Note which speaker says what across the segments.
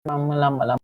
Speaker 1: Lama-lama.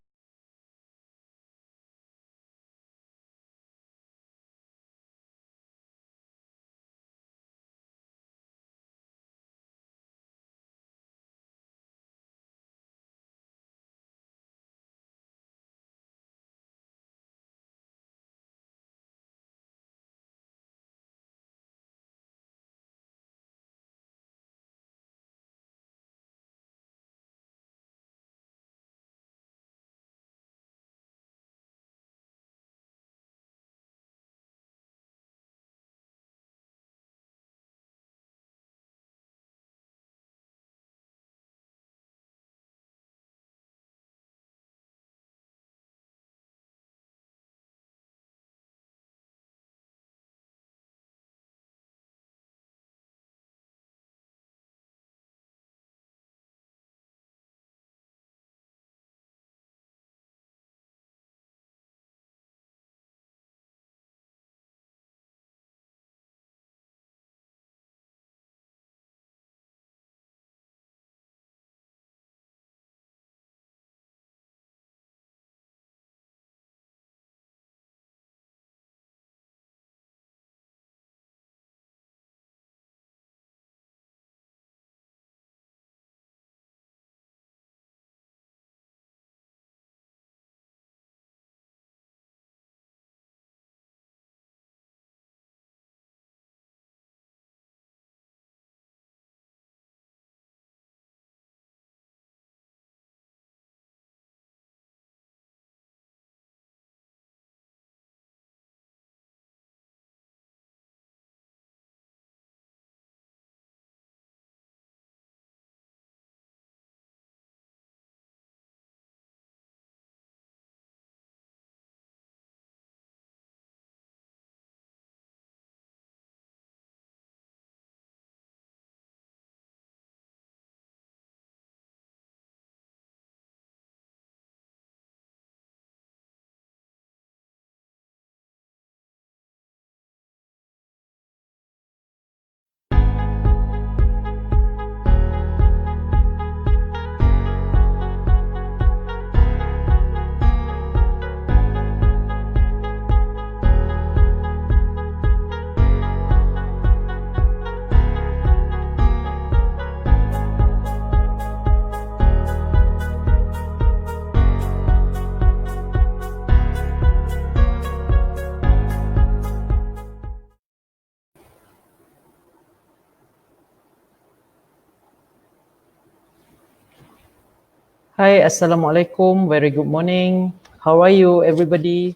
Speaker 1: Hi, Assalamualaikum. Very good morning. How are you, everybody?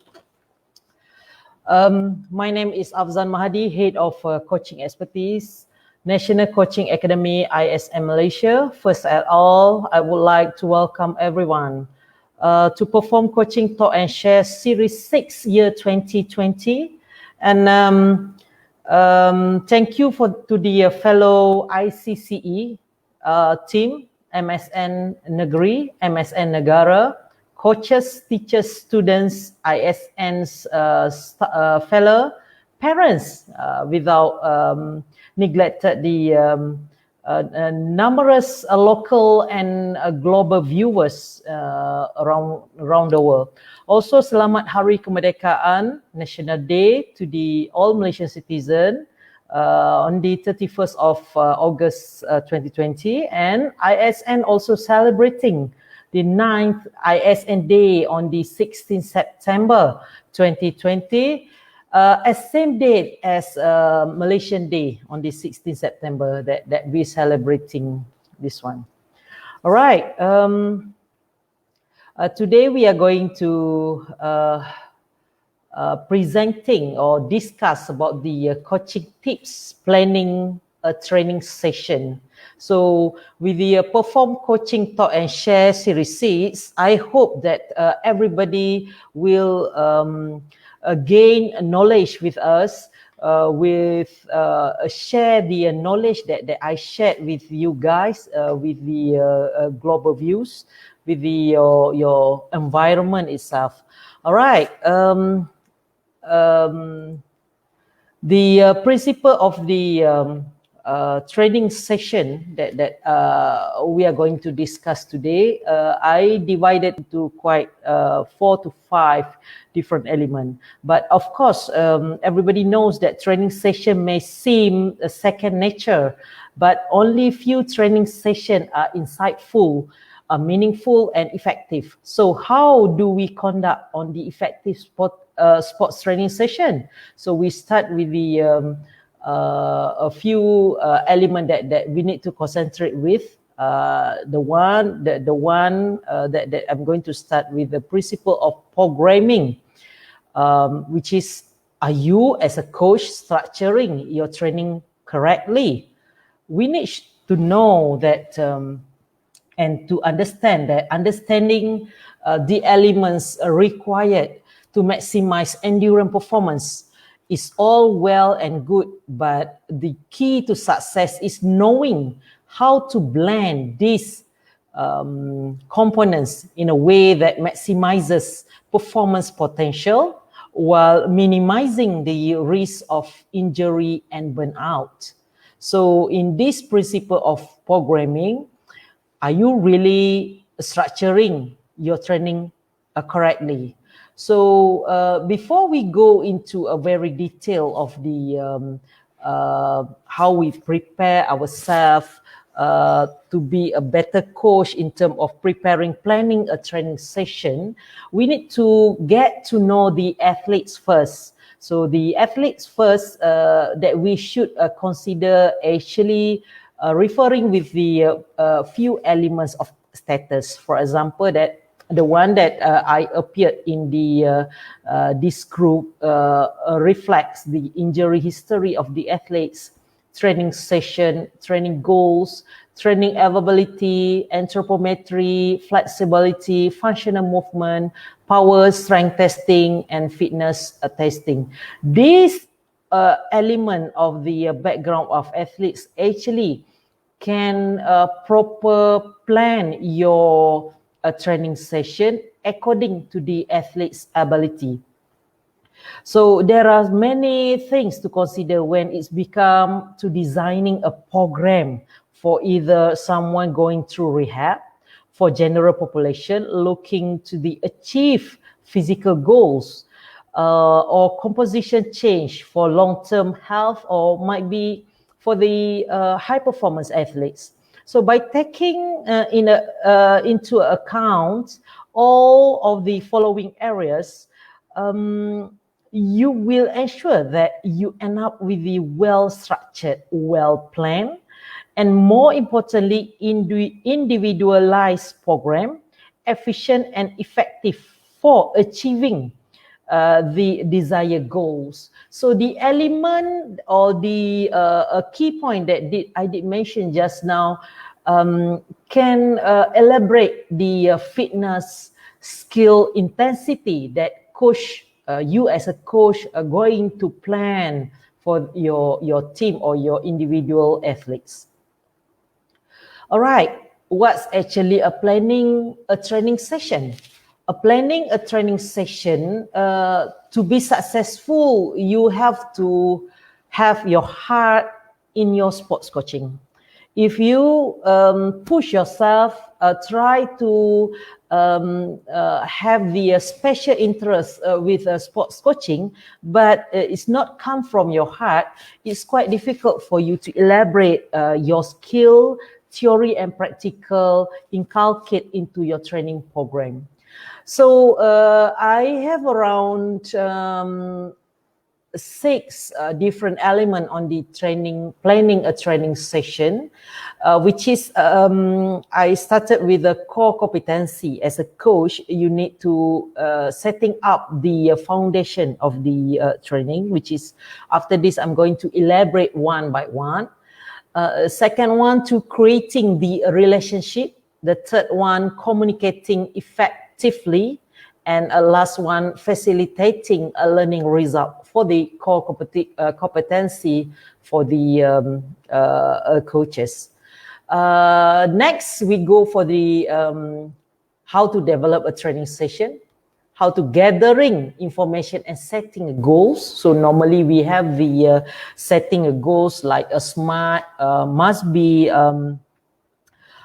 Speaker 1: My name is Afzan Mahadi, Head of Coaching Expertise, National Coaching Academy, ISN Malaysia. First of all, I would like to welcome everyone to perform Coaching Talk and Share Series 6, year 2020. And thank you to the fellow ICCE team, MSN Negeri, MSN Negara, coaches, teachers, students, ISN's fellow parents, without neglected the numerous local and global viewers around the world. Also, Selamat Hari Kemerdekaan National Day to the all Malaysian citizen on the 31st of August 2020, and ISN also celebrating the 9th ISN Day on the 16th September 2020, as same date as Malaysian Day on the 16th September that we're celebrating this one. All right. Today we are going to presenting or discuss about the coaching tips planning a training session. So with the Perform Coaching Talk and Share Series 6, I hope that everybody will gain knowledge with us, share the knowledge that I shared with you guys, with the global views, with your environment itself. All right. The principle of the training session that we are going to discuss today, I divided into quite 4 to 5 different elements. But of course, everybody knows that training session may seem a second nature, but only few training sessions are insightful, meaningful and effective. So how do we conduct on the effective sports training session? So we start with the a few elements that we need to concentrate with. The one that I'm going to start with, the principle of programming, which is, are you as a coach structuring your training correctly? We need to know that and to understand that understanding the elements required to maximize endurance performance is all well and good, but the key to success is knowing how to blend these components in a way that maximizes performance potential while minimizing the risk of injury and burnout. So in this principle of programming, are you really structuring your training correctly? So before we go into a very detail of the how we prepare ourselves to be a better coach in terms of planning a training session, we need to get to know the athletes first. So the athletes first that we should consider actually referring with the few elements of status. For example, that the one that I appeared in the this group reflects the injury history of the athletes, training session, training goals, training availability, anthropometry, flexibility, functional movement, power, strength testing, and fitness testing. This element of the background of athletes actually can proper plan your training session according to the athlete's ability. So there are many things to consider when it's become to designing a program for either someone going through rehab, for general population looking to the achieve physical goals, or composition change for long-term health, or might be for the high performance athletes. So by taking into account all of the following areas, you will ensure that you end up with the well-structured, well-planned, and more importantly, individualized program, efficient and effective for achieving the desired goals. So the element or the key point that I did mention just now can elaborate the fitness, skill, intensity that you as a coach are going to plan for your team or your individual athletes. All right, what's actually planning a training session? Planning a training session, to be successful, you have to have your heart in your sports coaching. If you push yourself, try to have the special interest with sports coaching, but it's not come from your heart, it's quite difficult for you to elaborate your skill, theory and practical, inculcate into your training program. So I have around 6 different elements on the planning a training session, which is I started with the core competency. As a coach, you need to setting up the foundation of the training, which is after this I'm going to elaborate one by one. Second one, to creating the relationship. The third one, communicating effectively. And last one, facilitating a learning result for the core competency for the coaches. Next, we go for the how to develop a training session, how to gathering information and setting goals. So normally we have the setting a goals like a SMART, must be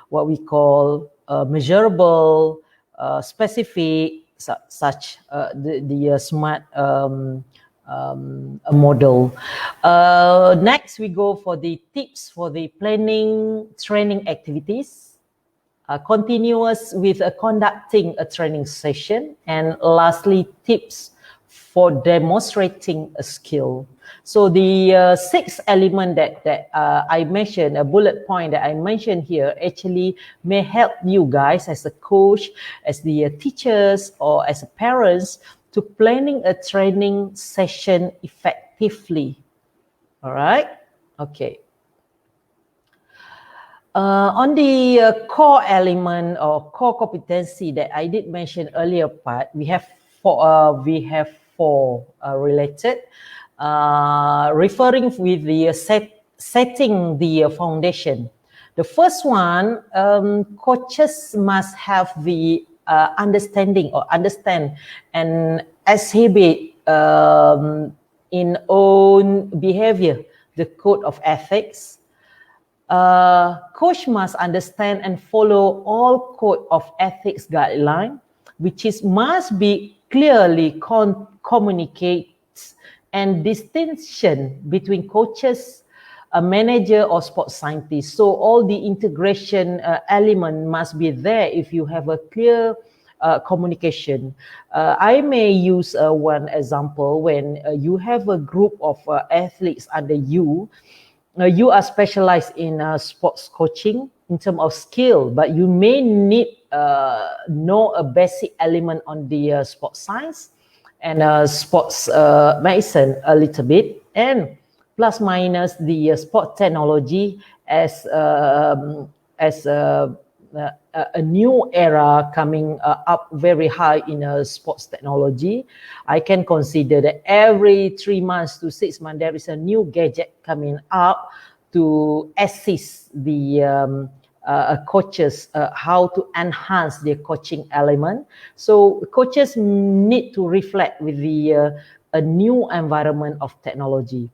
Speaker 1: what we call measurable, specific, such the SMART model. Next, we go for the tips for the planning training activities. Continuous with conducting a training session, and lastly, tips for demonstrating a skill. So the six element that I mentioned, a bullet point that I mentioned here, actually may help you guys as a coach, as the teachers, or as a parents to planning a training session effectively. All right, okay. On the core element or core competency that I did mention earlier part, we have four related, referring with the setting the foundation. The first one, coaches must have the understand and exhibit in own behavior the code of ethics. Coach must understand and follow all code of ethics guideline, which must be clearly communicates and distinction between coaches, a manager, or sports scientist. So all the integration element must be there if you have a clear communication. I may use one example when you have a group of athletes under you. You are specialized in sports coaching in terms of skill, but you may need know a basic element on the sports science and sports medicine a little bit, and plus minus the sport technology as a new era coming up very high in sports technology. I can consider that every 3 months to 6 months there is a new gadget coming up to assist the coaches how to enhance their coaching element. So coaches need to reflect with the a new environment of technology.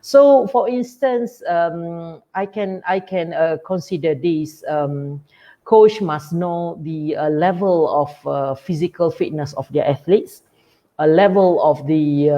Speaker 1: So for instance, I can consider this. Coach must know the level of physical fitness of their athletes, a level of the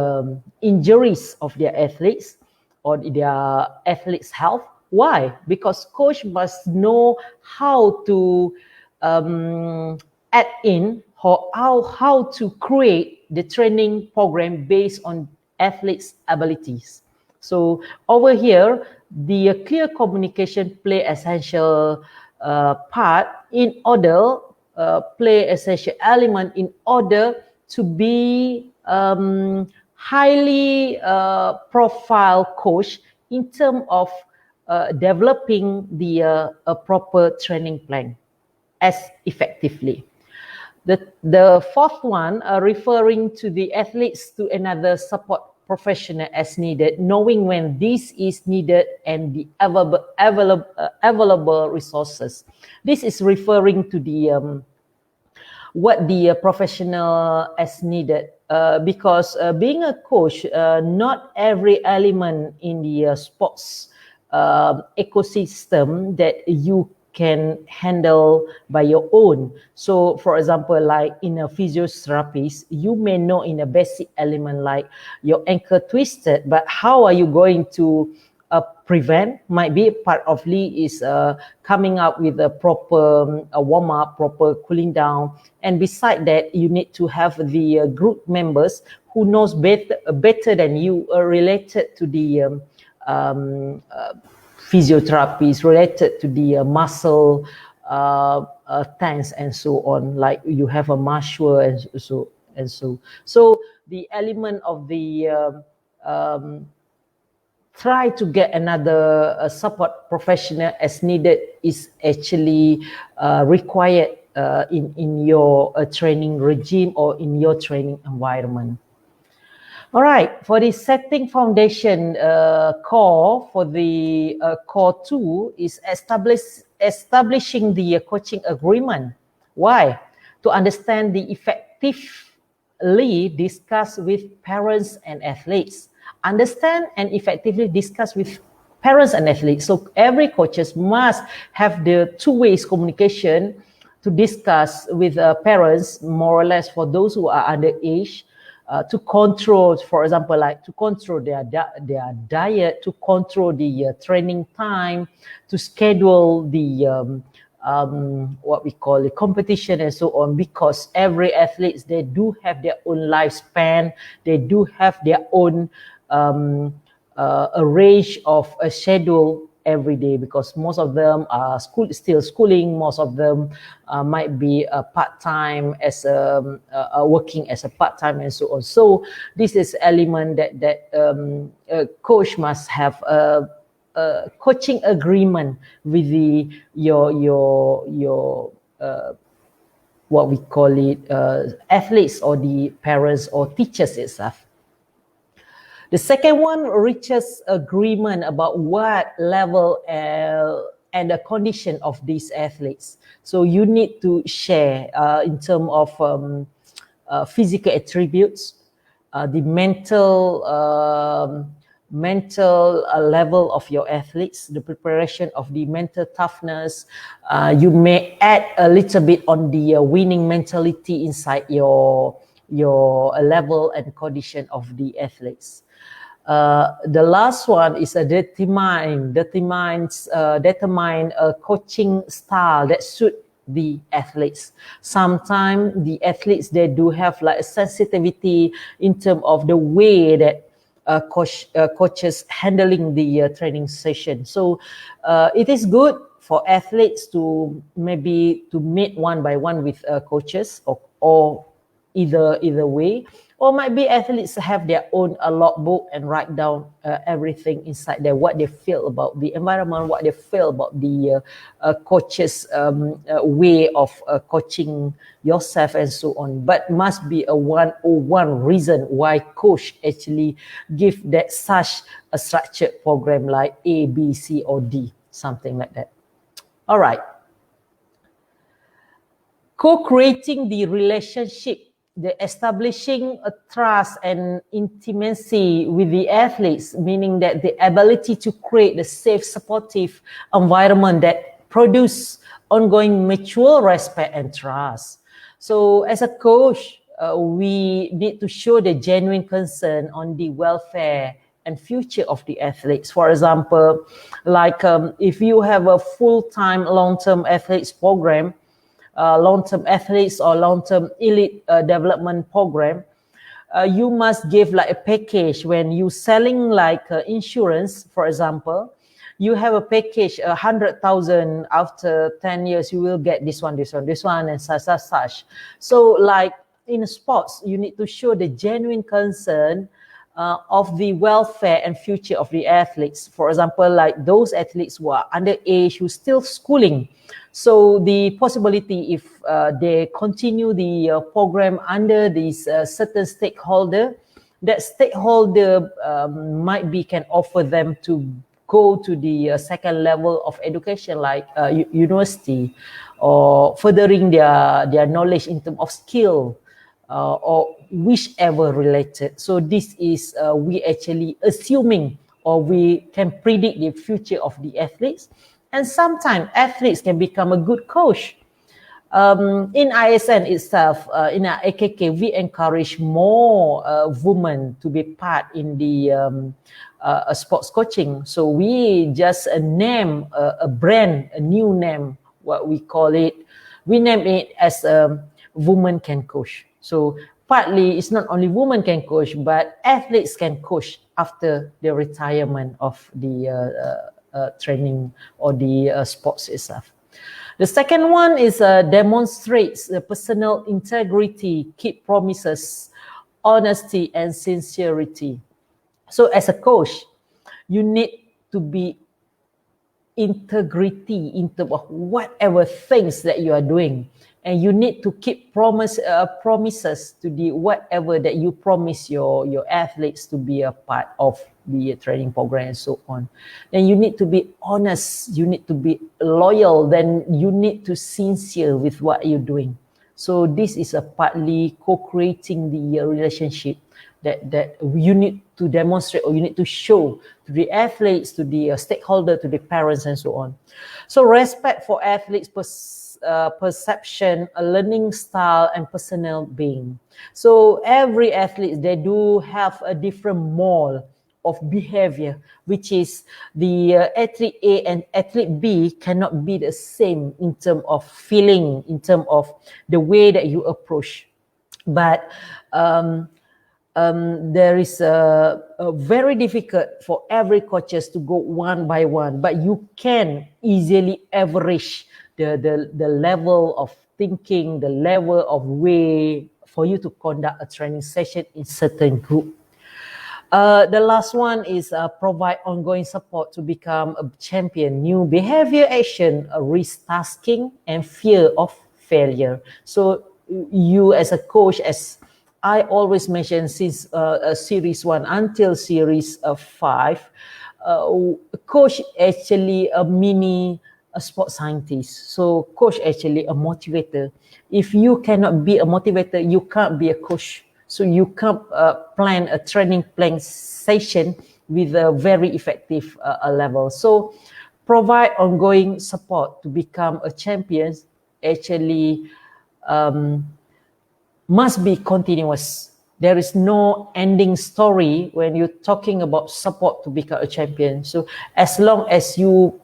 Speaker 1: injuries of their athletes or their athletes' health. Why? Because coach must know how to add in or how to create the training program based on athletes' abilities. So over here, the clear communication play essential part in order play essential element in order to be highly profile coach in terms of developing the proper training plan as effectively. The fourth one, referring to the athletes to another support professional as needed, knowing when this is needed and the available resources. This is referring to the what the professional as needed, because being a coach, not every element in the sports ecosystem that you can handle by your own. So for example, like in a physiotherapist, you may know in a basic element like your ankle twisted, but how are you going to prevent? Might be part of Lee is coming up with a proper warm-up, proper cooling down, and beside that you need to have the group members who knows better than you related to the physiotherapy is related to the muscle tense and so on, like you have a muscle and so. So the element of the try to get another support professional as needed is actually required in your training regime or in your training environment. All right, for the setting foundation core, for the core 2 is establishing the coaching agreement. Why? To understand the effective discuss with parents and athletes. Understand and effectively discuss with parents and athletes. So every coaches must have the two ways communication to discuss with parents, more or less for those who are underage, to control, for example, like to control their diet, to control the training time, to schedule the what we call the competition and so on, because every athletes, they do have their own lifespan, they do have their own a range of a schedule every day, because most of them are still schooling, most of them might be part-time as working as a part-time and so on. So this is element that a coach must have a coaching agreement with your what we call it athletes or the parents or teachers itself. The second one reaches agreement about what level and the condition of these athletes. So you need to share in terms of physical attributes, the mental level of your athletes, the preparation of the mental toughness. You may add a little bit on the winning mentality inside your level and condition of the athletes. The last one is a determine a coaching style that suit the athletes. Sometimes the athletes, they do have like a sensitivity in terms of the way that coaches handling the training session. So it is good for athletes to maybe to meet one by one with coaches, or either way, or might be athletes have their own logbook and write down everything inside there, what they feel about the environment, what they feel about the coach's way of coaching yourself and so on. But must be a one reason why coach actually give that such a structured program like A, B, C, or D, something like that. All right. Co-creating the relationship, the establishing a trust and intimacy with the athletes, meaning that the ability to create the safe, supportive environment that produce ongoing mutual respect and trust. So as a coach, we need to show the genuine concern on the welfare and future of the athletes. For example, like if you have a full-time long-term athletes program, long-term athletes or long-term elite development program, you must give like a package. When you selling like insurance, for example, you have a package 100,000, after 10 years you will get this one and such. So like in sports, you need to show the genuine concern of the welfare and future of the athletes. For example, like those athletes who are underage, who still schooling. So the possibility, if they continue the program under this certain stakeholder, that stakeholder might be can offer them to go to the second level of education, like university, or furthering their knowledge in terms of skill, or whichever related. So this is we actually assuming, or we can predict the future of the athletes. And sometimes athletes can become a good coach. In ISN itself, in our AKK, we encourage more women to be part in the sports coaching. So we just name a brand, a new name, what we call it. We name it as Women Can Coach. So partly it's not only women can coach, but athletes can coach after the retirement of the training or the sports itself. The second one is demonstrates the personal integrity, keep promises, honesty, and sincerity. So as a coach, you need to be integrity in terms of whatever things that you are doing. And you need to keep promises to the whatever that you promise your athletes to be a part of the training program and so on. Then you need to be honest, you need to be loyal, then you need to sincere with what you're doing. So this is a partly co-creating the relationship that you need to demonstrate, or you need to show to the athletes, to the stakeholder, to the parents, and so on. So respect for athletes' perception, a learning style, and personal being. So every athlete, they do have a different mold of behavior, which is the athlete A and athlete B cannot be the same in terms of feeling, in terms of the way that you approach. But there is a very difficult for every coaches to go one by one, but you can easily average the level of thinking, the level of way for you to conduct a training session in certain group. The last one is provide ongoing support to become a champion. New behavior, action, risk tasking, and fear of failure. So you as a coach, as I always mention since series 1 until series 5, coach actually a mini sports scientist. So coach actually a motivator. If you cannot be a motivator, you can't be a coach. So you can't plan a training plan session with a very effective level. So provide ongoing support to become a champion actually must be continuous. There is no ending story when you're talking about support to become a champion. So as long as you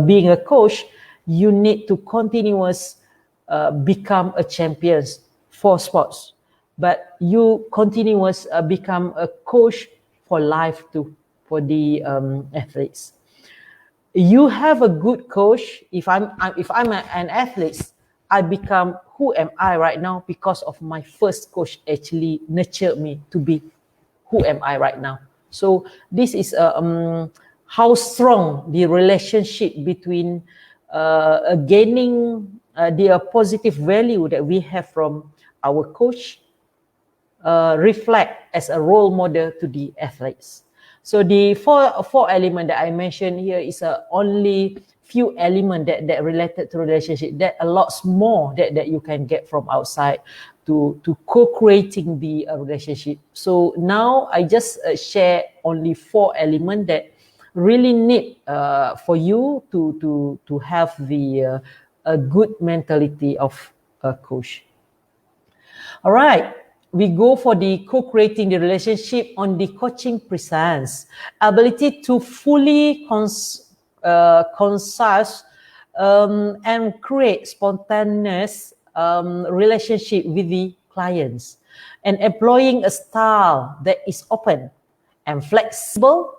Speaker 1: being a coach, you need to continuous become a champion for sports. But you continuous become a coach for life too, for the athletes. You have a good coach. If I'm an athlete, I become who am I right now because of my first coach actually nurtured me to be who am I right now. So this is how strong the relationship between gaining the positive value that we have from our coach reflect as a role model to the athletes. So the four element that I mentioned here is only few element that related to relationship. That a lot more that you can get from outside to co-creating the relationship. So now I just share only 4 element that really need for you to have the a good mentality of a coach. All right. We go for the co-creating the relationship on the coaching presence. Ability to fully concise and create spontaneous relationship with the clients, and employing a style that is open and flexible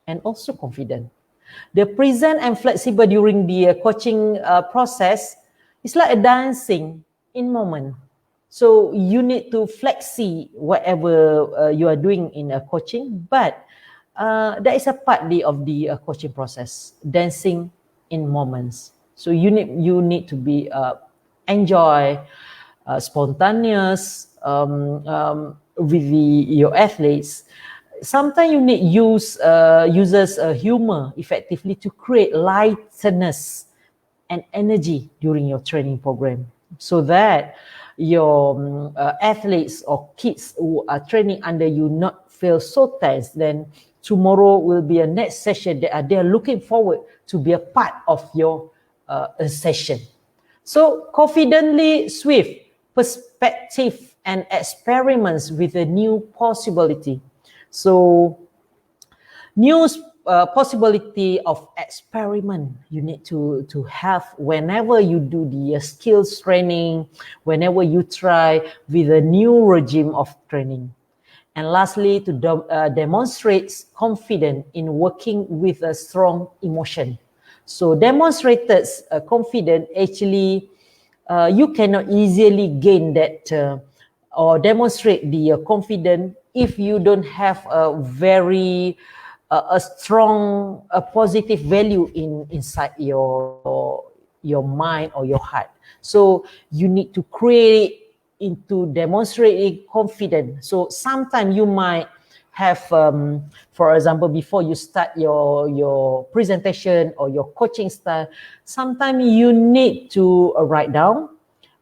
Speaker 1: and also confident. The present and flexible during the coaching process is like a dancing in moment. So you need to flexi whatever you are doing in a coaching, but that is a part of the coaching process, dancing in moments. So you need to be enjoy, spontaneous with your athletes. Sometimes you need users humor effectively to create lightness and energy during your training program, so that your athletes or kids who are training under you not feel so tense. Then tomorrow will be a next session that they are looking forward to be a part of your session. So confidently swift perspective and experiments with a new possibility. So new possibility of experiment you need to have whenever you do the skills training, whenever you try with a new regime of training. And lastly, to demonstrate confidence in working with a strong emotion. So demonstrated confidence actually you cannot easily gain that or demonstrate the confidence if you don't have a very a strong positive value inside your mind or your heart. So you need to create into demonstrating confidence. So sometimes you might have for example, before you start your presentation or your coaching style, sometimes you need to write down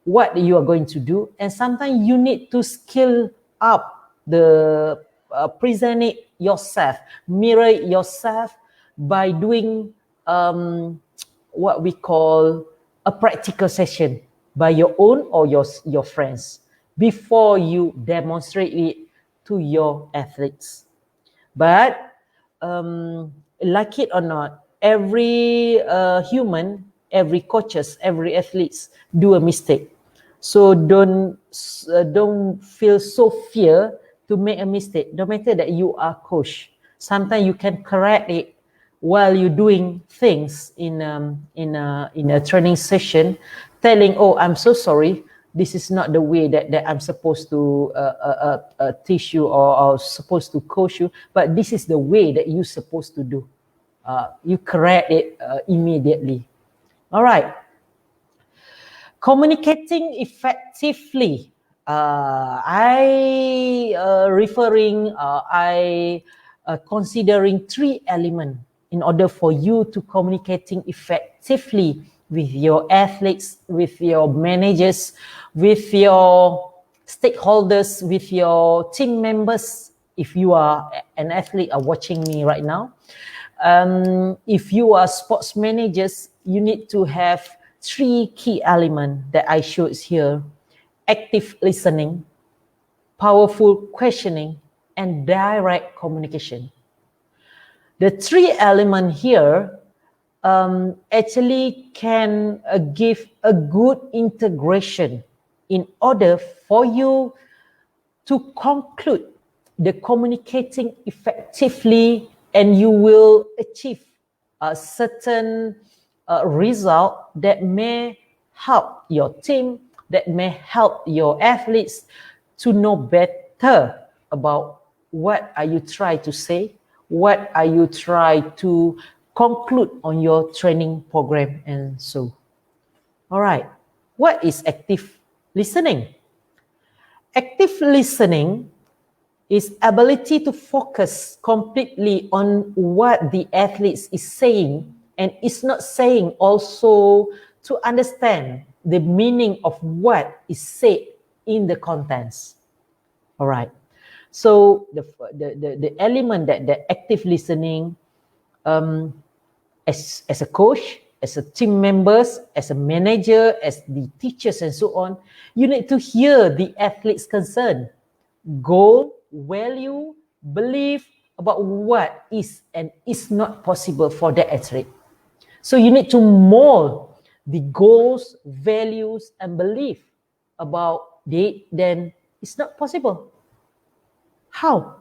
Speaker 1: what you are going to do, and sometimes you need to skill up the present it yourself, mirror it yourself by doing what we call a practical session by your own or your friends before you demonstrate it to your athletes. But like it or not, every human, every coaches, every athletes do a mistake. So don't feel so fear to make a mistake. No matter that you are coach, sometimes you can correct it while you're doing things in a training session, telling, "Oh, I'm so sorry. This is not the way that I'm supposed to teach you or supposed to coach you, but this is the way that you're supposed to do." You correct it immediately. All right. Communicating effectively. I considering three elements in order for you to communicating effectively with your athletes, with your managers, with your stakeholders, with your team members. If you are an athlete are watching me right now, if you are sports managers, you need to have three key elements that I showed here: active listening, powerful questioning, and direct communication. The three elements here actually can give a good integration in order for you to conclude the communicating effectively, and you will achieve a certain result that may help your team, that may help your athletes to know better about what are you trying to say, what are you trying to conclude on your training program, and so. All right, what is active listening? Active listening is ability to focus completely on what the athlete is saying, and is not saying, also to understand the meaning of what is said in the contents. All right. So the element that the active listening, as a coach, as a team members, as a manager, as the teachers and so on, you need to hear the athlete's concern, goal, value, belief about what is and is not possible for the athlete. So you need to mold the goals, values, and belief about it, then it's not possible. How?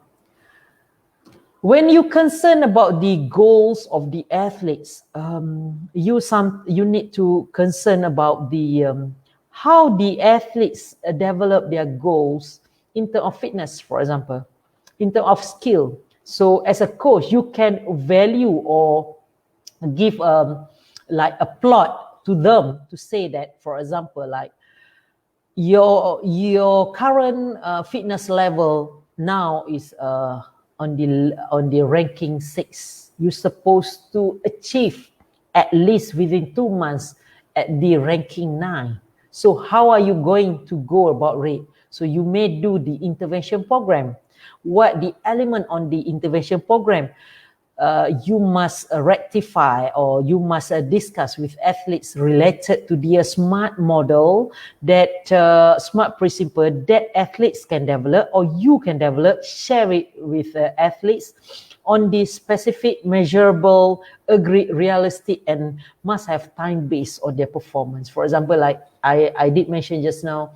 Speaker 1: When you concern about the goals of the athletes, you need to concern about the how the athletes develop their goals in terms of fitness, for example, in terms of skill. So as a coach, you can value or give like a plot to them to say that, for example, like your current fitness level now is on the ranking 6. You're supposed to achieve at least within 2 months at the ranking 9. So how are you going to go about it? So you may do the intervention program. What the element on the intervention program? You must rectify, or you must discuss with athletes related to the SMART model, that SMART principle that athletes can develop, or you can develop, share it with athletes on the specific, measurable, agreed, realistic, and must have time based on their performance. For example, like I did mention just now,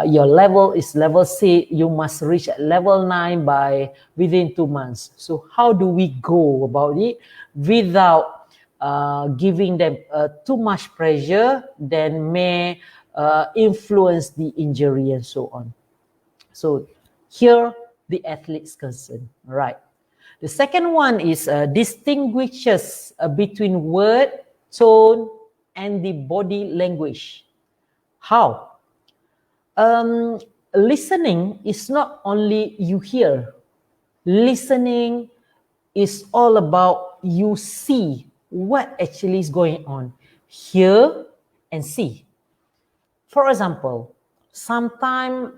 Speaker 1: your level is level 6, you must reach at level 9 by within 2 months. So how do we go about it without giving them too much pressure, then may influence the injury and so on. So here the athlete's concern, right? The second one is distinguishes between word, tone, and the body language. How? Listening is not only you hear. Listening is all about you see what actually is going on. Hear and see. For example, sometimes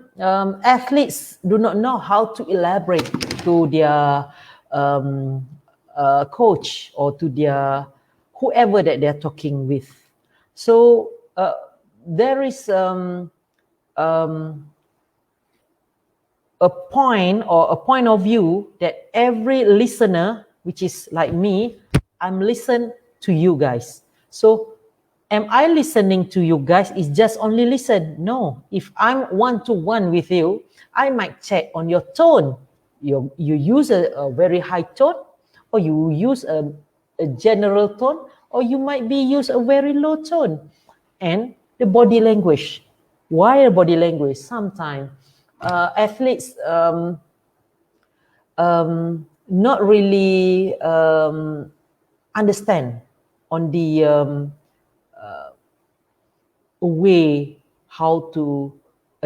Speaker 1: athletes do not know how to elaborate to their coach or to their whoever that they're talking with. So there is a point or a point of view that every listener, which is like me, I'm listening to you guys. So am I listening to you guys is just only listen? No. If I'm one-to-one with you, I might check on your tone. You use a very high tone, or you use a general tone, or you might be use a very low tone. And the body language. Why a body language? Sometimes athletes not really understand on the way how to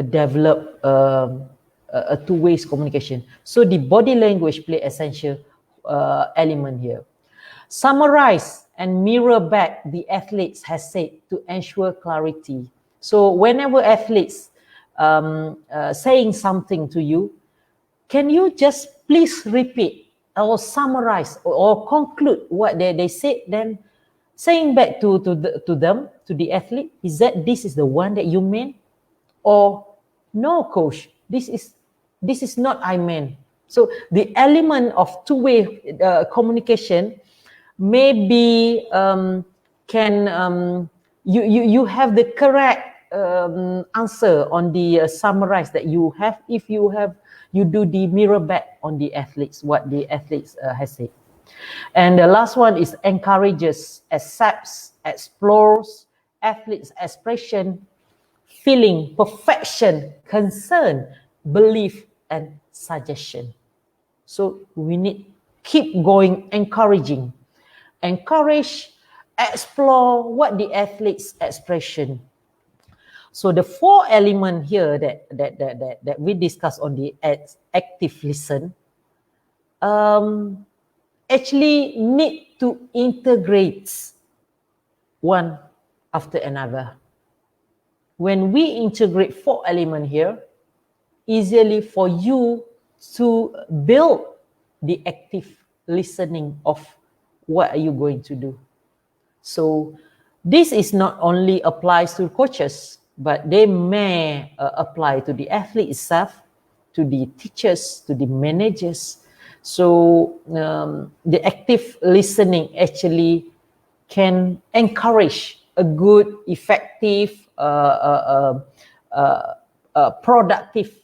Speaker 1: develop a two-way communication. So the body language play essential element here. Summarize and mirror back the athletes has said to ensure clarity. So whenever athletes saying something to you, can you just please repeat or summarize or conclude what they said, then saying back to them, to the athlete, is that this is the one that you meant? Or no, coach, this is not I meant. So the element of two-way communication maybe you have the correct answer on the summarize that you have if you do the mirror back on the athletes, what the athletes has said. And the last one is encourages, accepts, explores athletes' expression, feeling, perfection, concern, belief, and suggestion. So we need keep going, encouraging. Encourage, explore what the athlete's expression. So the four elements here that we discuss on the active listen actually need to integrate one after another. When we integrate four elements here, easily for you to build the active listening of what are you going to do. So this is not only applies to coaches, but they may apply to the athlete itself, to the teachers, to the managers. So the active listening actually can encourage a good, effective, productive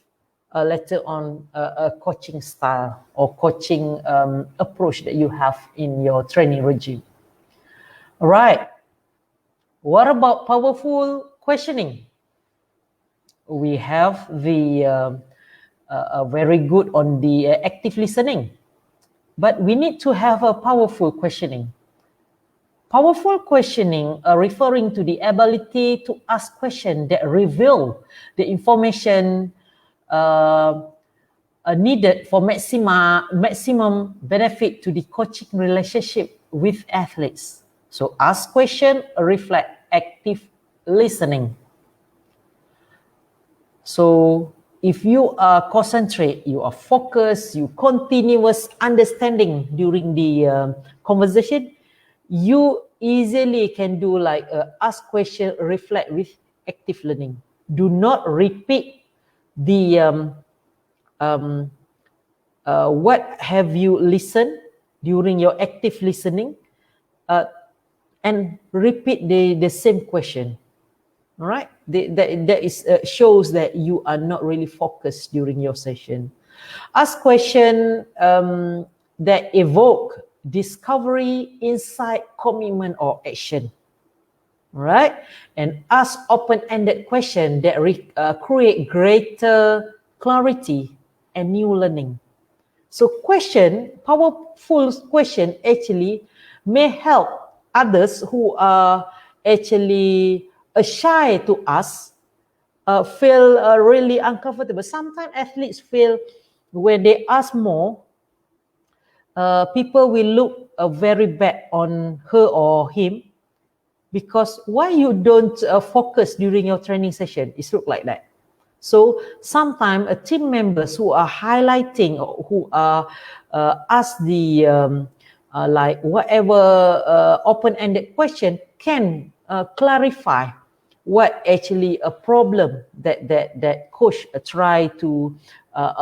Speaker 1: later on a coaching style or coaching approach that you have in your training regime. All right. What about powerful questioning? We have the very good on the active listening, but we need to have a powerful questioning. Powerful questioning referring to the ability to ask questions that reveal the information needed for maximum benefit to the coaching relationship with athletes. So ask question reflect active listening. So if you are concentrate, you are focused, you continuous understanding during the conversation, you easily can do like ask question, reflect with active learning. Do not repeat the what have you listened during your active listening and repeat the same question. All right, that is shows that you are not really focused during your session. Ask question that evoke discovery, insight, commitment, or action. All right, and ask open-ended question that create greater clarity and new learning. So powerful question actually may help others who are actually shy to us feel really uncomfortable. Sometimes athletes feel when they ask more, people will look very bad on her or him because why you don't focus during your training session? It's look like that. So sometimes team members who are highlighting or who are ask the like whatever open-ended question can clarify what actually a problem that coach try to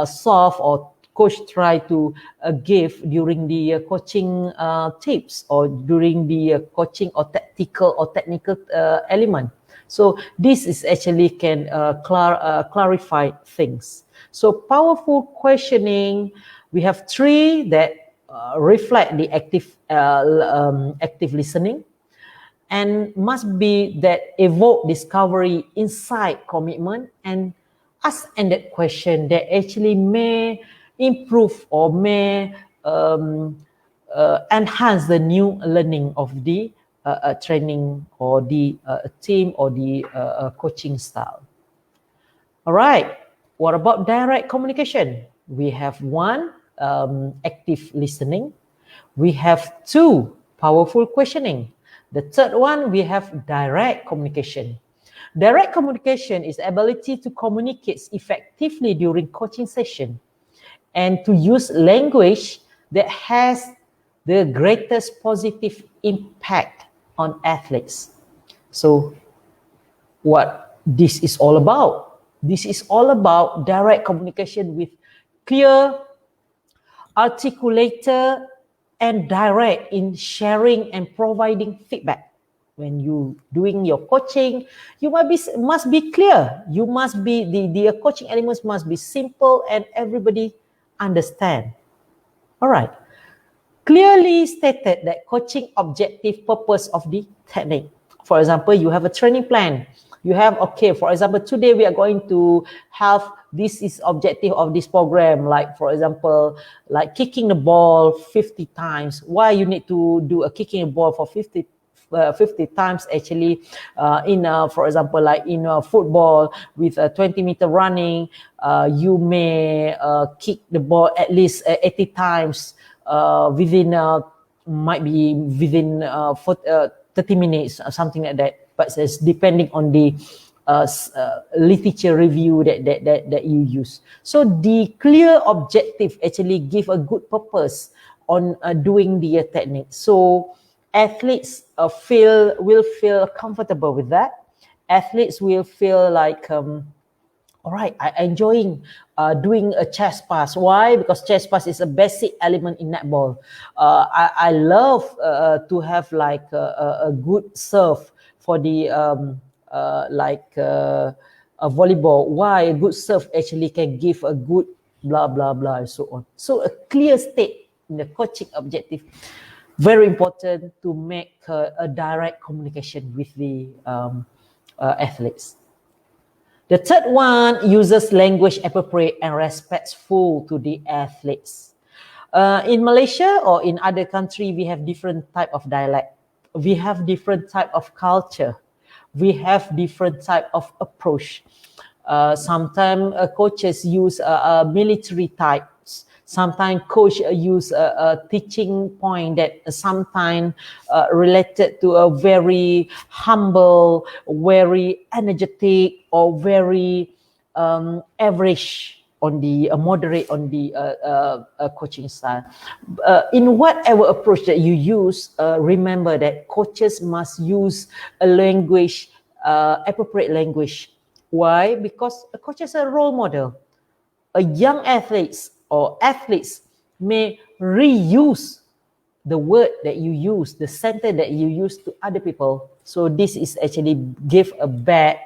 Speaker 1: solve, or coach try to give during the coaching tips, or during the coaching or technical element. So this is actually can clarify things. So powerful questioning, we have three that reflect the active listening, and must be that evoke discovery, insight, commitment, and ask-ended question that actually may improve or may enhance the new learning of the training or the team or the coaching style. All right, what about direct communication? We have one, active listening. We have two, powerful questioning. The third one, we have direct communication. Direct communication is ability to communicate effectively during coaching session and to use language that has the greatest positive impact on athletes. So what this is all about? This is all about direct communication with clear, articulated, and direct in sharing and providing feedback. When you doing your coaching, you must be clear. You must be the coaching elements must be simple and everybody understand. All right. Clearly stated that coaching objective purpose of the technique. For example, you have a training plan. You have, okay, for example, today we are going to have, this is objective of this program, like for example, like kicking the ball 50 times. Why you need to do a kicking the ball for 50 times actually for example, like in football with a 20-meter running, you may kick the ball at least 80 times within might be within 30 minutes or something like that, but it's depending on the literature review that you use. So the clear objective actually give a good purpose on doing the technique. So athletes will feel comfortable with that. Athletes will feel like, all right, I'm enjoying doing a chest pass. Why? Because chest pass is a basic element in netball. I love to have like a good serve for the a volleyball. Why? A good serve actually can give a good blah, blah, blah, and so on. So a clear state in the coaching objective. Very important to make a direct communication with the athletes. The third one uses language appropriate and respectful to the athletes. In Malaysia or in other country, we have different type of dialect. We have different type of culture. We have different type of approach. Sometimes coaches use military types. Sometimes coach use a teaching point that sometimes related to a very humble, very energetic, or very average on the moderate on the coaching style. In whatever approach that you use, remember that coaches must use a language, appropriate language. Why? Because a coach is a role model. A young athletes or athletes may reuse the word that you use, the sentence that you use to other people. So this is actually give a bad,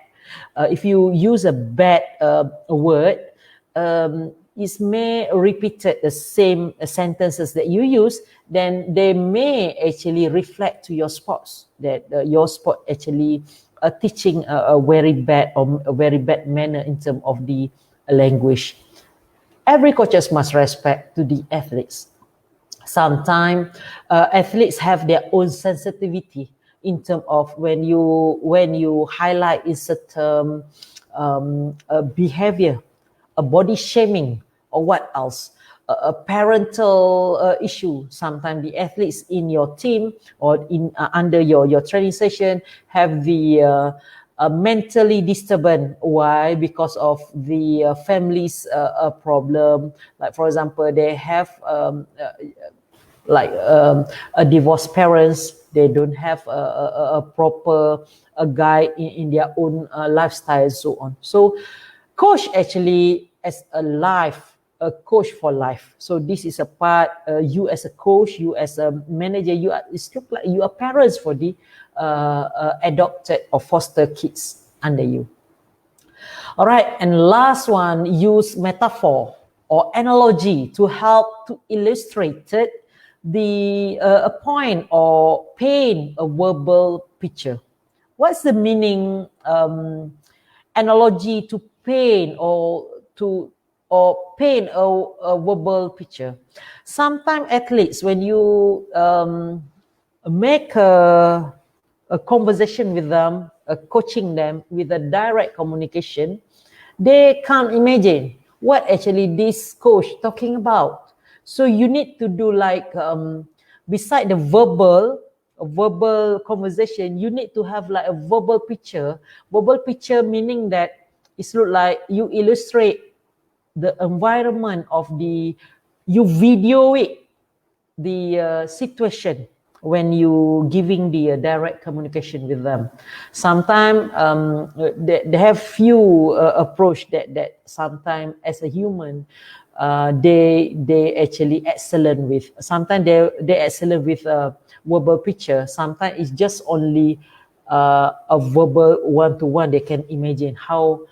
Speaker 1: if you use a bad word, it may repeat the same sentences that you use, then they may actually reflect to your sports, that your sport actually teaching a very bad or a very bad manner in terms of the language. Every coaches must respect to the athletes. Sometimes athletes have their own sensitivity in terms of when you highlight a certain behavior, a body shaming, or what else. a parental issue. Sometimes the athletes in your team or in under your training session have the mentally disturbed. Why? Because of the family's problem. Like for example, they have a divorced parents. They don't have a proper guide in their own lifestyle and so on. So coach actually as a coach for life. So this is a part, you as a coach, you as a manager, it's look like you are parents for the adopted or foster kids under you. All right, and last one, use metaphor or analogy to help to illustrate the a point or paint a verbal picture. What's the meaning analogy to paint or paint a verbal picture? Sometimes athletes, when you make a conversation with them, coaching them with a direct communication, they can't imagine what actually this coach talking about. So you need to do like beside the verbal conversation, you need to have like a verbal picture. Verbal picture meaning that it's look like you illustrate the environment of you video it, the situation when you giving the direct communication with them. Sometimes they have few approach that sometimes as a human they actually excellent with. Sometimes they excellent with verbal picture. Sometimes it's just only a verbal one-to-one. They can imagine how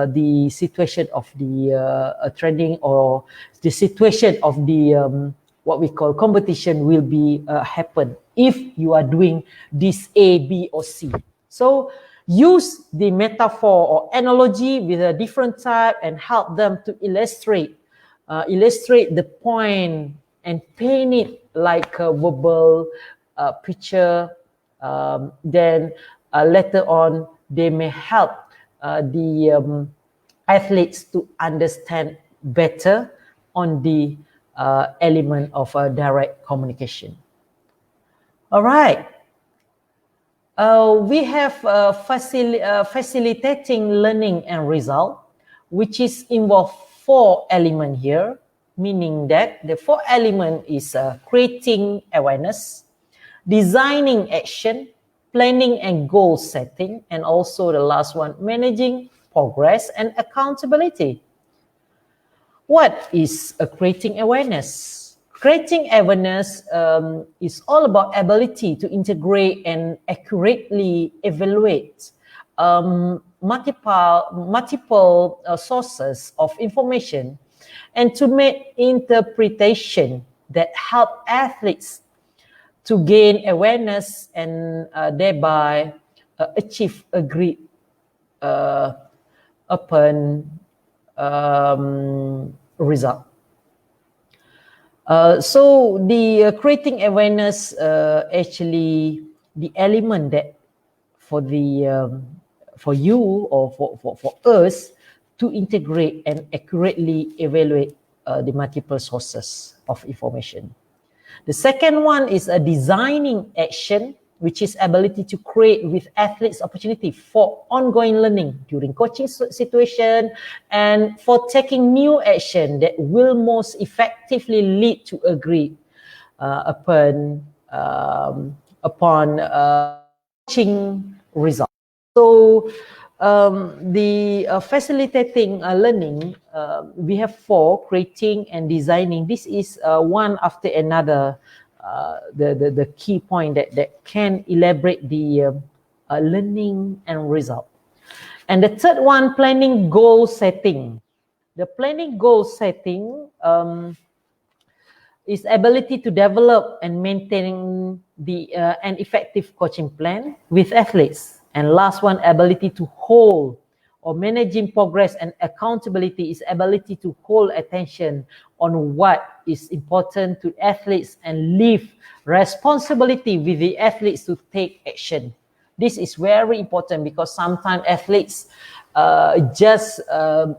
Speaker 1: the situation of the training or the situation of the what we call competition will be happen if you are doing this A, B, or C. So use the metaphor or analogy with a different type and help them to illustrate the point and paint it like a verbal picture. Then later on, they may help the athletes to understand better on the element of direct communication. All right. We have facilitating learning and result, which is involve 4 elements here, meaning that the 4 element is creating awareness, designing action, planning and goal setting, and also the last one, managing progress and accountability. What is creating awareness? Creating awareness is all about ability to integrate and accurately evaluate multiple sources of information and to make interpretation that help athletes to gain awareness and thereby achieve agreed upon result. So the creating awareness actually the element that for you or for us to integrate and accurately evaluate the multiple sources of information. The second one is a designing action, which is ability to create with athletes opportunity for ongoing learning during coaching situation and for taking new action that will most effectively lead to agreed upon coaching result. So the facilitating learning, we have 4, creating and designing. This is one after another, the key point that can elaborate the learning and result. And the third one, planning goal setting. The planning goal setting is ability to develop and maintain an effective coaching plan with athletes. And last one, ability to hold or managing progress and accountability is ability to hold attention on what is important to athletes and leave responsibility with the athletes to take action This is very important because sometimes athletes just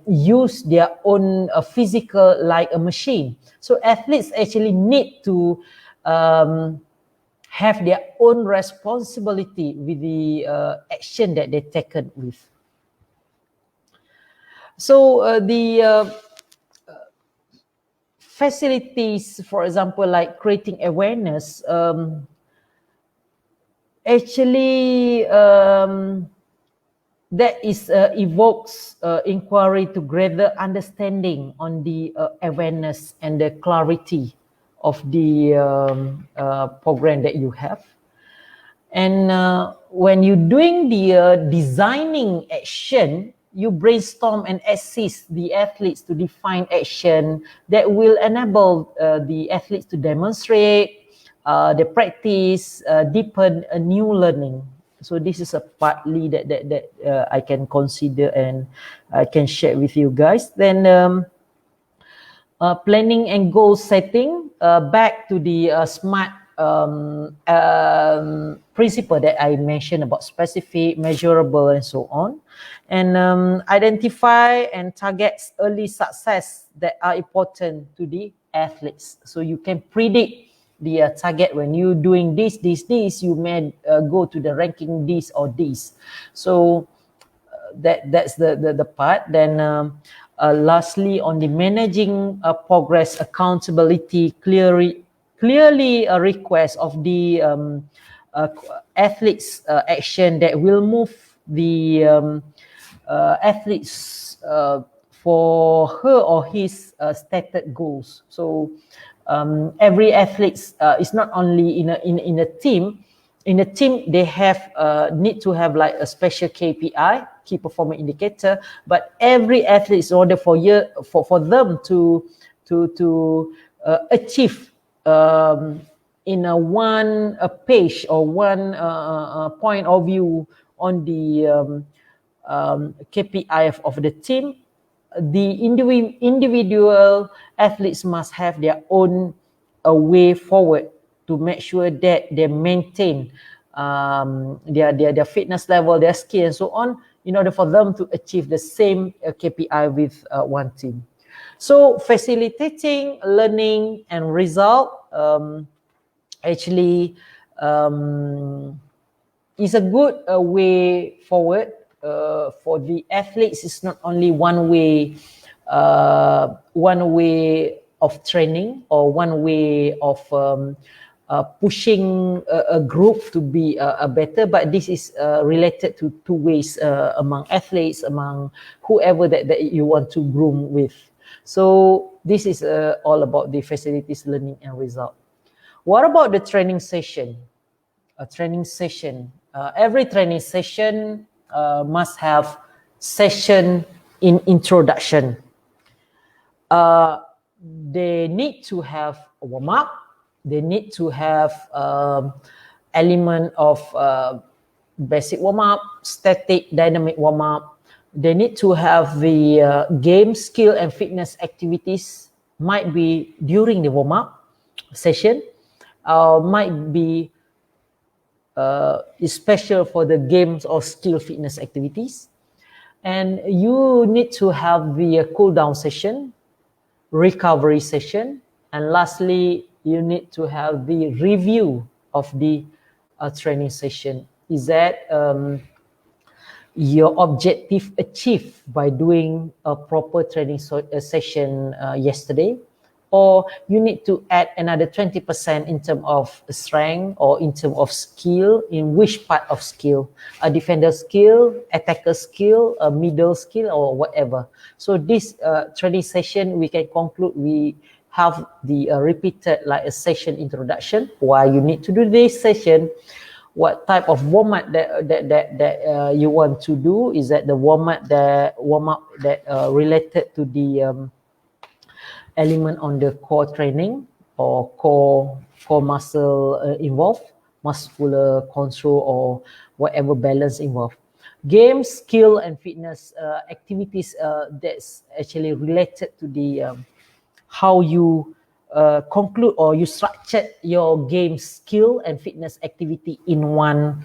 Speaker 1: use their own physical like a machine. So athletes actually need to have their own responsibility with the action that they taken with. So the facilities, for example, like creating awareness, actually that is evokes inquiry to greater understanding on the awareness and the clarity of the program that you have. And when you're doing the designing action, you brainstorm and assist the athletes to define action that will enable the athletes to demonstrate, the practice, deepen a new learning. So this is a partly that I can consider and I can share with you guys. Then planning and goal setting, back to the SMART principle that I mentioned about specific, measurable, and so on. And identify and targets early success that are important to the athletes. So you can predict the target when you're doing this, you may go to the ranking this or this. So that's the part. Then lastly, on the managing progress, accountability, clearly a request of the athletes action that will move the athletes for her or his stated goals. So every athlete is not only in a team. In a team, they have need to have like a special KPI, key performance indicator. But every athlete, in order for them to achieve in a page or one point of view on the KPI of the team, the individual athletes must have their own way forward to make sure that they maintain their fitness level, their skill, and so on, in order for them to achieve the same KPI with one team. So facilitating learning and result actually is a good way forward for the athletes. It's not only one way of training or one way of pushing a group to be better, but this is related to two ways among athletes, among whoever that you want to groom with. So this is all about the facilities, learning, and result. What about the training session? A training session. Every training session must have session in introduction. They need to have a warm-up. They need to have element of basic warm-up, static, dynamic warm-up. They need to have the game, skill, and fitness activities. Might be during the warm-up session, might be special for the games or skill fitness activities. And you need to have the cool down session, recovery session, and lastly, you need to have the review of the training session. Is that your objective achieved by doing a proper training session yesterday? Or you need to add another 20% in terms of strength or in terms of skill, in which part of skill? A defender skill, attacker skill, a middle skill, or whatever. So this training session, we can conclude, we have the repeated like a session introduction, why you need to do this session, what type of warm-up that you want to do. Is that the warm-up that related to the element on the core training or core muscle involved, muscular control or whatever balance involved. Games, skill, and fitness activities that's actually related to the how you conclude or you structured your game, skill, and fitness activity in one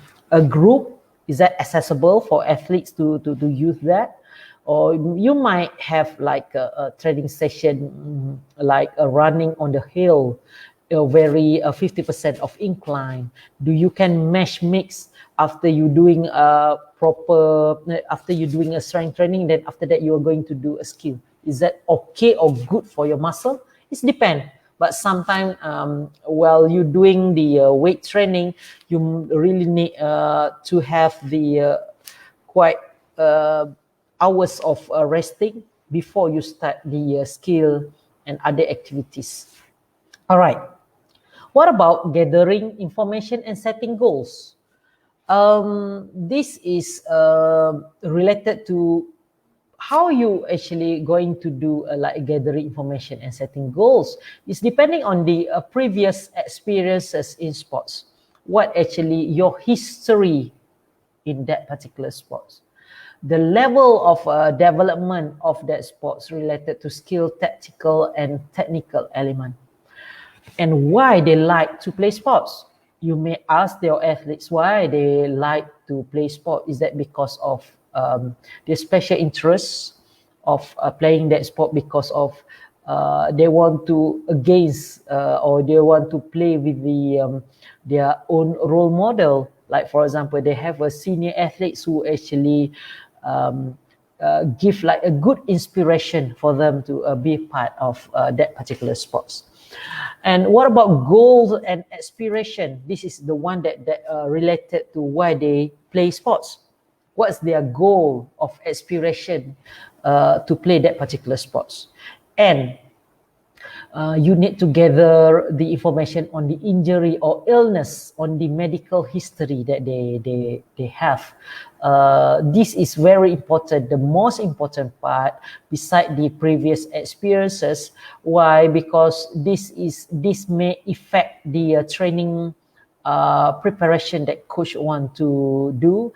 Speaker 1: group Is that accessible for athletes to use that? Or you might have like a training session, like running on the hill, very 50% of incline. Do you can mesh mix after you doing a proper, after you doing a strength training, then after that you are going to do a skill? Is that okay or good for your muscle? It depends. But sometimes while you're doing the weight training, you really need to have the quite hours of resting before you start the skill and other activities. All right. What about gathering information and setting goals? This is related to how you actually going to do like gathering information and setting goals. It's depending on the previous experiences in sports. What actually your history in that particular sports, the level of development of that sports related to skill, tactical and technical element, and why they like to play sports. You may ask their athletes why they like to play sport. Is that because of their special interest of playing that sport, because of they want to against or they want to play with their own role model? Like for example, they have a senior athletes who actually give like a good inspiration for them to be part of that particular sports. And what about goals and aspiration? This is the one that related to why they play sports. What's their goal of aspiration to play that particular sports? And you need to gather the information on the injury or illness, on the medical history that they have. This is very important, the most important part beside the previous experiences. Why? Because this may affect the training preparation that coach want to do,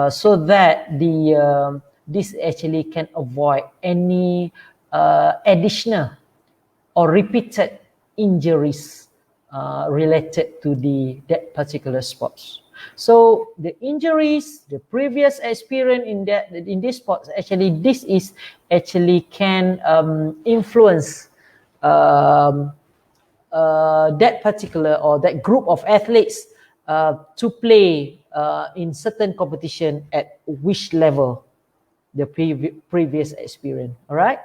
Speaker 1: so that this actually can avoid any additional or repeated injuries related to that particular sports. So the injuries, the previous experience in this sports, actually this is actually can influence that particular or that group of athletes to play in certain competition at which level the previous experience. All right.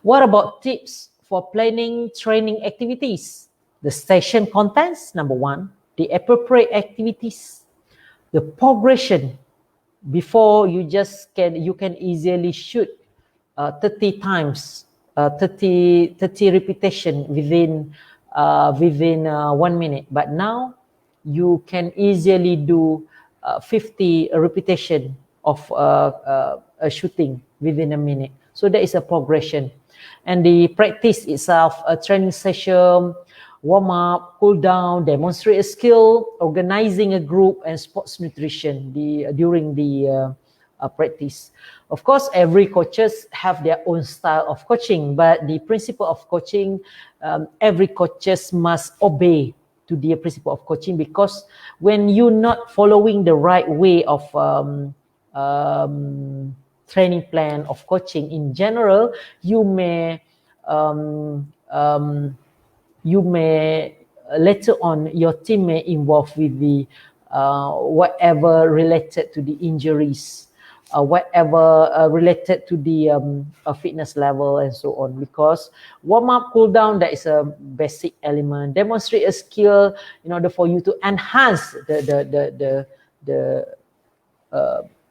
Speaker 1: What about tips for planning training activities? The session contents, number one, the appropriate activities, the progression. Before you can easily shoot 30 times, 30 repetition within 1 minute. But now you can easily do 50 repetition of a shooting within a minute. So there is a progression. And the practice itself, a training session, warm up, cool down, demonstrate a skill, organizing a group, and sports nutrition during the practice. Of course, every coaches have their own style of coaching, but the principle of coaching, every coaches must obey to the principle of coaching, because when you're not following the right way of training plan of coaching in general, you may later on your team may involve with the whatever related to the injuries, whatever related to the fitness level and so on. Because warm up, cool down, that is a basic element. Demonstrate a skill in order for you to enhance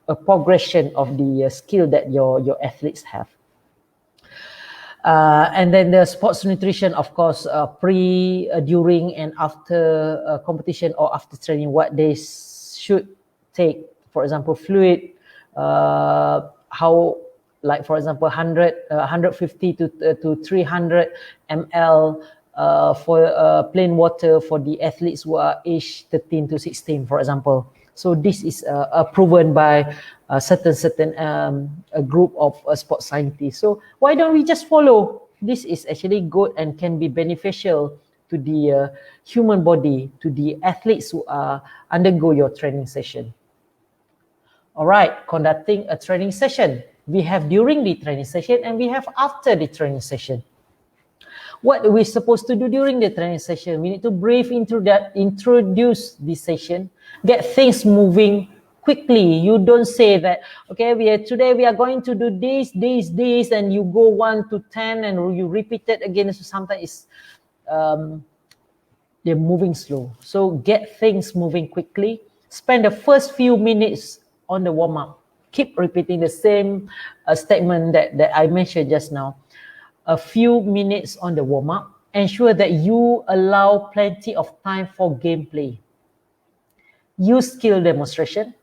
Speaker 1: a progression of the skill that your athletes have. And then the sports nutrition, of course, pre, during, and after competition or after training, what they should take. For example, fluid, how, like for example, 150 to 300 ml for plain water for the athletes who are aged 13 to 16, for example. So this is proven by a certain a group of sports scientists. So why don't we just follow? This is actually good and can be beneficial to the human body, to the athletes who undergo your training session. All right, conducting a training session. We have during the training session and we have after the training session. What are we supposed to do during the training session? We need to brief into that, introduce the session, get things moving quickly. You don't say that, okay, today we are going to do this, and you go 1 to 10 and you repeat it again. So sometimes it's, they're moving slow. So get things moving quickly. Spend the first few minutes on the warm-up. Keep repeating the same statement that I mentioned just now. A few minutes on the warm-up. Ensure that you allow plenty of time for gameplay. Use skill demonstration.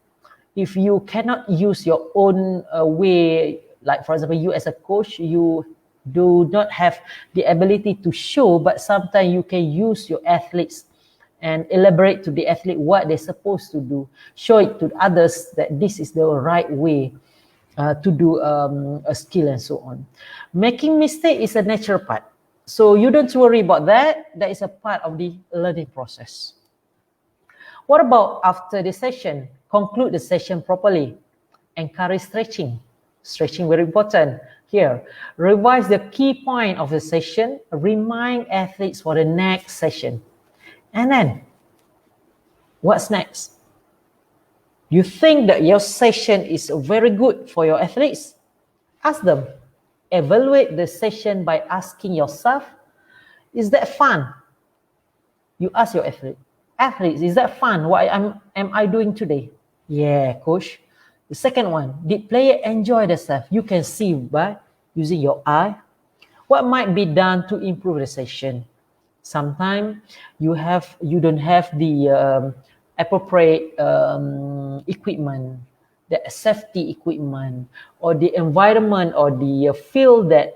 Speaker 1: If you cannot use your own way, like for example, you as a coach, you do not have the ability to show, but sometimes you can use your athletes and elaborate to the athlete what they're supposed to do. Show it to others that this is the right way to do a skill and so on. Making mistake is a natural part. So you don't worry about that. That is a part of the learning process. What about after the session? Conclude the session properly. Encourage stretching. Stretching very important here. Revise the key point of the session. Remind athletes for the next session. And then, what's next? You think that your session is very good for your athletes? Ask them. Evaluate the session by asking yourself, is that fun? You ask your athletes, is that fun? What am I doing today? Yeah, coach. The second one, did player enjoy themselves? You can see by using your eye what might be done to improve the session. Sometimes you don't have the appropriate equipment, the safety equipment, or the environment or the field that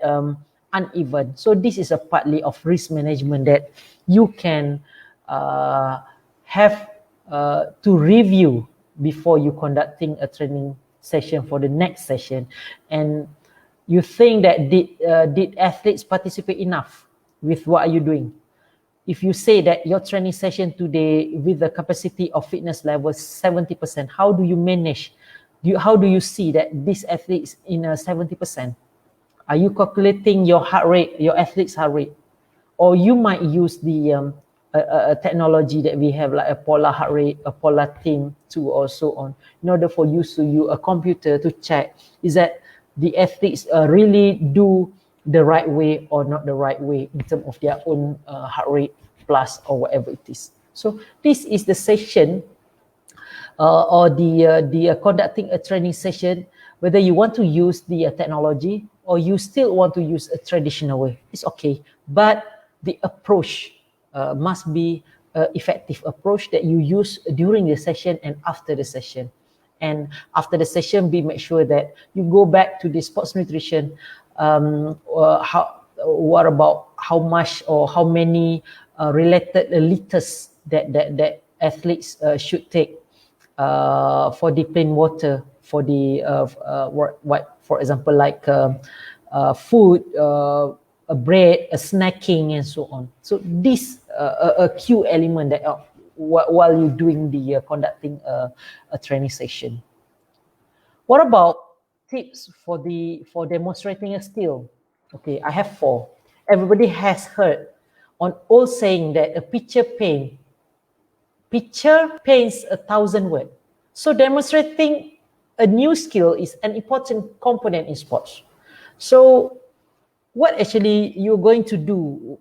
Speaker 1: uneven. So this is a partly of risk management that you can have to review before you conducting a training session for the next session. And you think that did athletes participate enough with what are you doing? If you say that your training session today with the capacity of fitness level 70%, how do you manage? How do you see that this athlete is in a 70%? Are you calculating your heart rate, your athlete's heart rate? Or you might use the technology that we have, like a polar heart rate, a polar thing too, or so on, in order for you to use a computer to check is that the athletes really do the right way or not the right way in terms of their own heart rate plus or whatever it is. So this is the session or the conducting a training session, whether you want to use the technology or you still want to use a traditional way, it's okay. But the approach must be an effective approach that you use during the session and after the session. And after the session, we make sure that you go back to the sports nutrition. What about how much or how many related liters that athletes should take for the plain water, for the what for example, like food, a bread, a snacking, and so on. So this a key element that while you're doing the conducting a training session. What about tips for demonstrating a skill? Okay, I have 4. Everybody has heard on old saying that a picture paints 1,000 words. So demonstrating a new skill is an important component in sports. So what actually you're going to do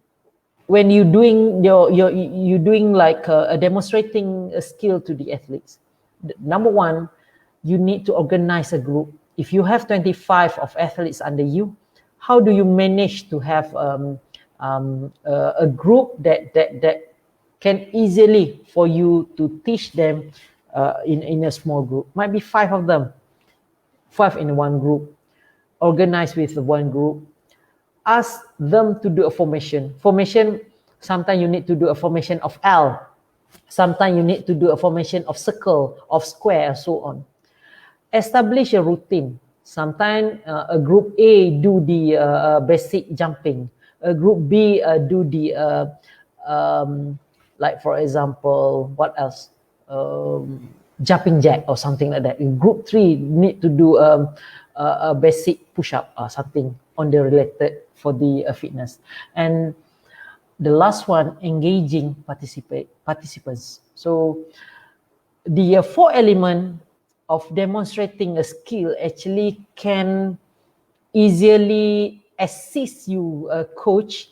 Speaker 1: when you're doing you're doing like a demonstrating a skill to the athletes? Number 1, you need to organize a group. If you have 25 of athletes under you, how do you manage to have a group that can easily for you to teach them in a small group? Might be 5 of them, 5 in one group, organize with one group. Ask them to do a formation. Sometimes you need to do a formation of L. Sometimes you need to do a formation of circle, of square, and so on. Establish a routine. Sometimes a group A do the basic jumping. A group B do the like for example, what else? jumping jack or something like that. In group 3, need to do a basic push-up or something on the related for the fitness. And the last one, engaging participants. So the 4 element of demonstrating a skill actually can easily assist you, coach,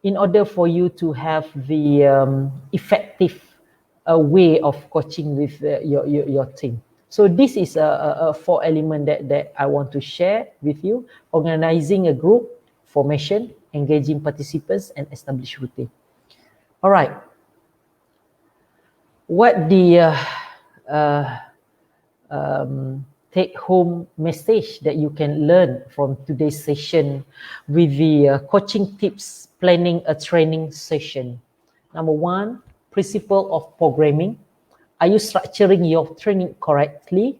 Speaker 1: in order for you to have the effective way of coaching with your team. So this is a 4 element that I want to share with you: organizing a group, formation, engaging participants, and establish routine. All right. What the take-home message that you can learn from today's session with the coaching tips planning a training session? Number 1, principle of programming. Are you structuring your training correctly?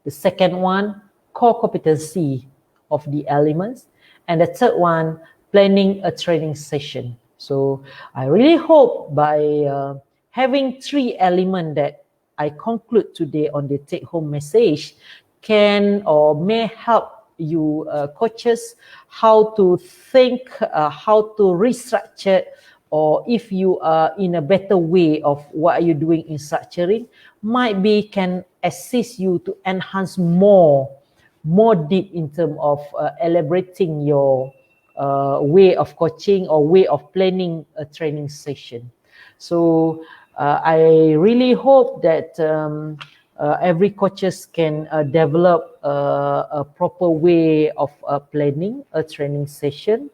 Speaker 1: The second one, core competency of the elements. And the third one, planning a training session. So I really hope by having 3 elements that I conclude today on the take-home message can or may help you coaches how to think, how to restructure, or if you are in a better way of what are you doing in structuring, might be can assist you to enhance more deep in terms of elaborating your way of coaching or way of planning a training session. So I really hope that every coaches can develop a proper way of planning a training session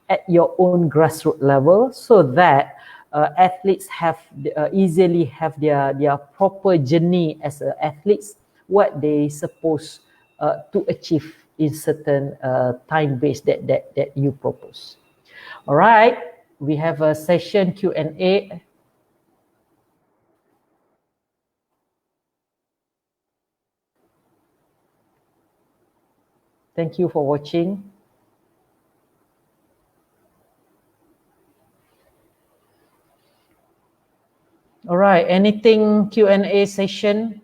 Speaker 1: at your own grassroots level, so that athletes have easily have their proper journey as athletes, what they supposed to achieve in certain time base that you propose. All right, we have a session Q&A. Thank you for watching. All right, anything Q&A session?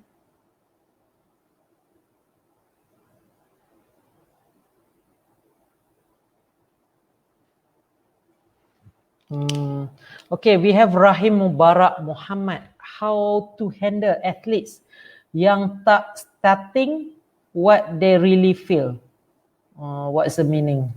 Speaker 1: Okay, we have Rahim Mubarak Muhammad. How to handle athletes yang tak starting what they really feel? What's the meaning?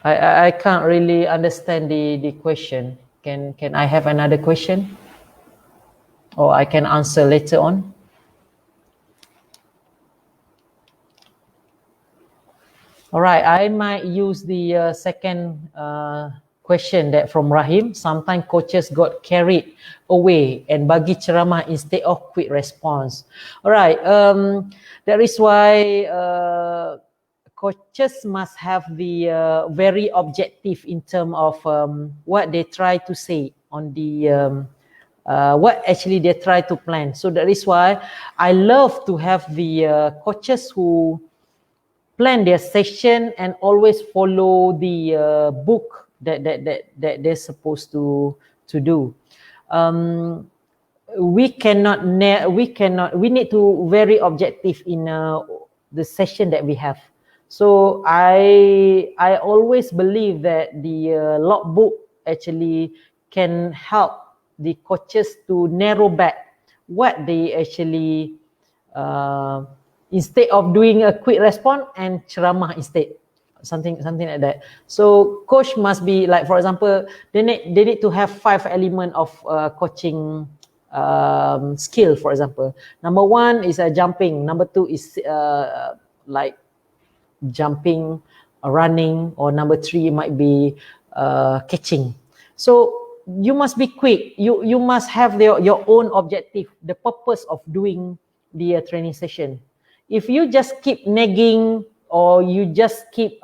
Speaker 1: I can't really understand the question. Can I have another question? Or I can answer later on? All right, I might use the second question that from Rahim. Sometimes coaches got carried away and bagi ceramah instead of quick response. All right, that is why coaches must have the very objective in terms of what they try to say on the what actually they try to plan. So that is why I love to have the coaches who plan their session and always follow the book that they're supposed to do. We need to very objective in the session that we have. So I always believe that the logbook actually can help the coaches to narrow back what they actually instead of doing a quick response and ceramah instead, something like that. So coach must be like, for example, they need to have 5 elements of coaching skill. For example, number 1 is jumping, number 2 is like jumping, running, or number 3 might be catching. So you must be quick. You must have your own objective, the purpose of doing the training session. If you just keep nagging or you just keep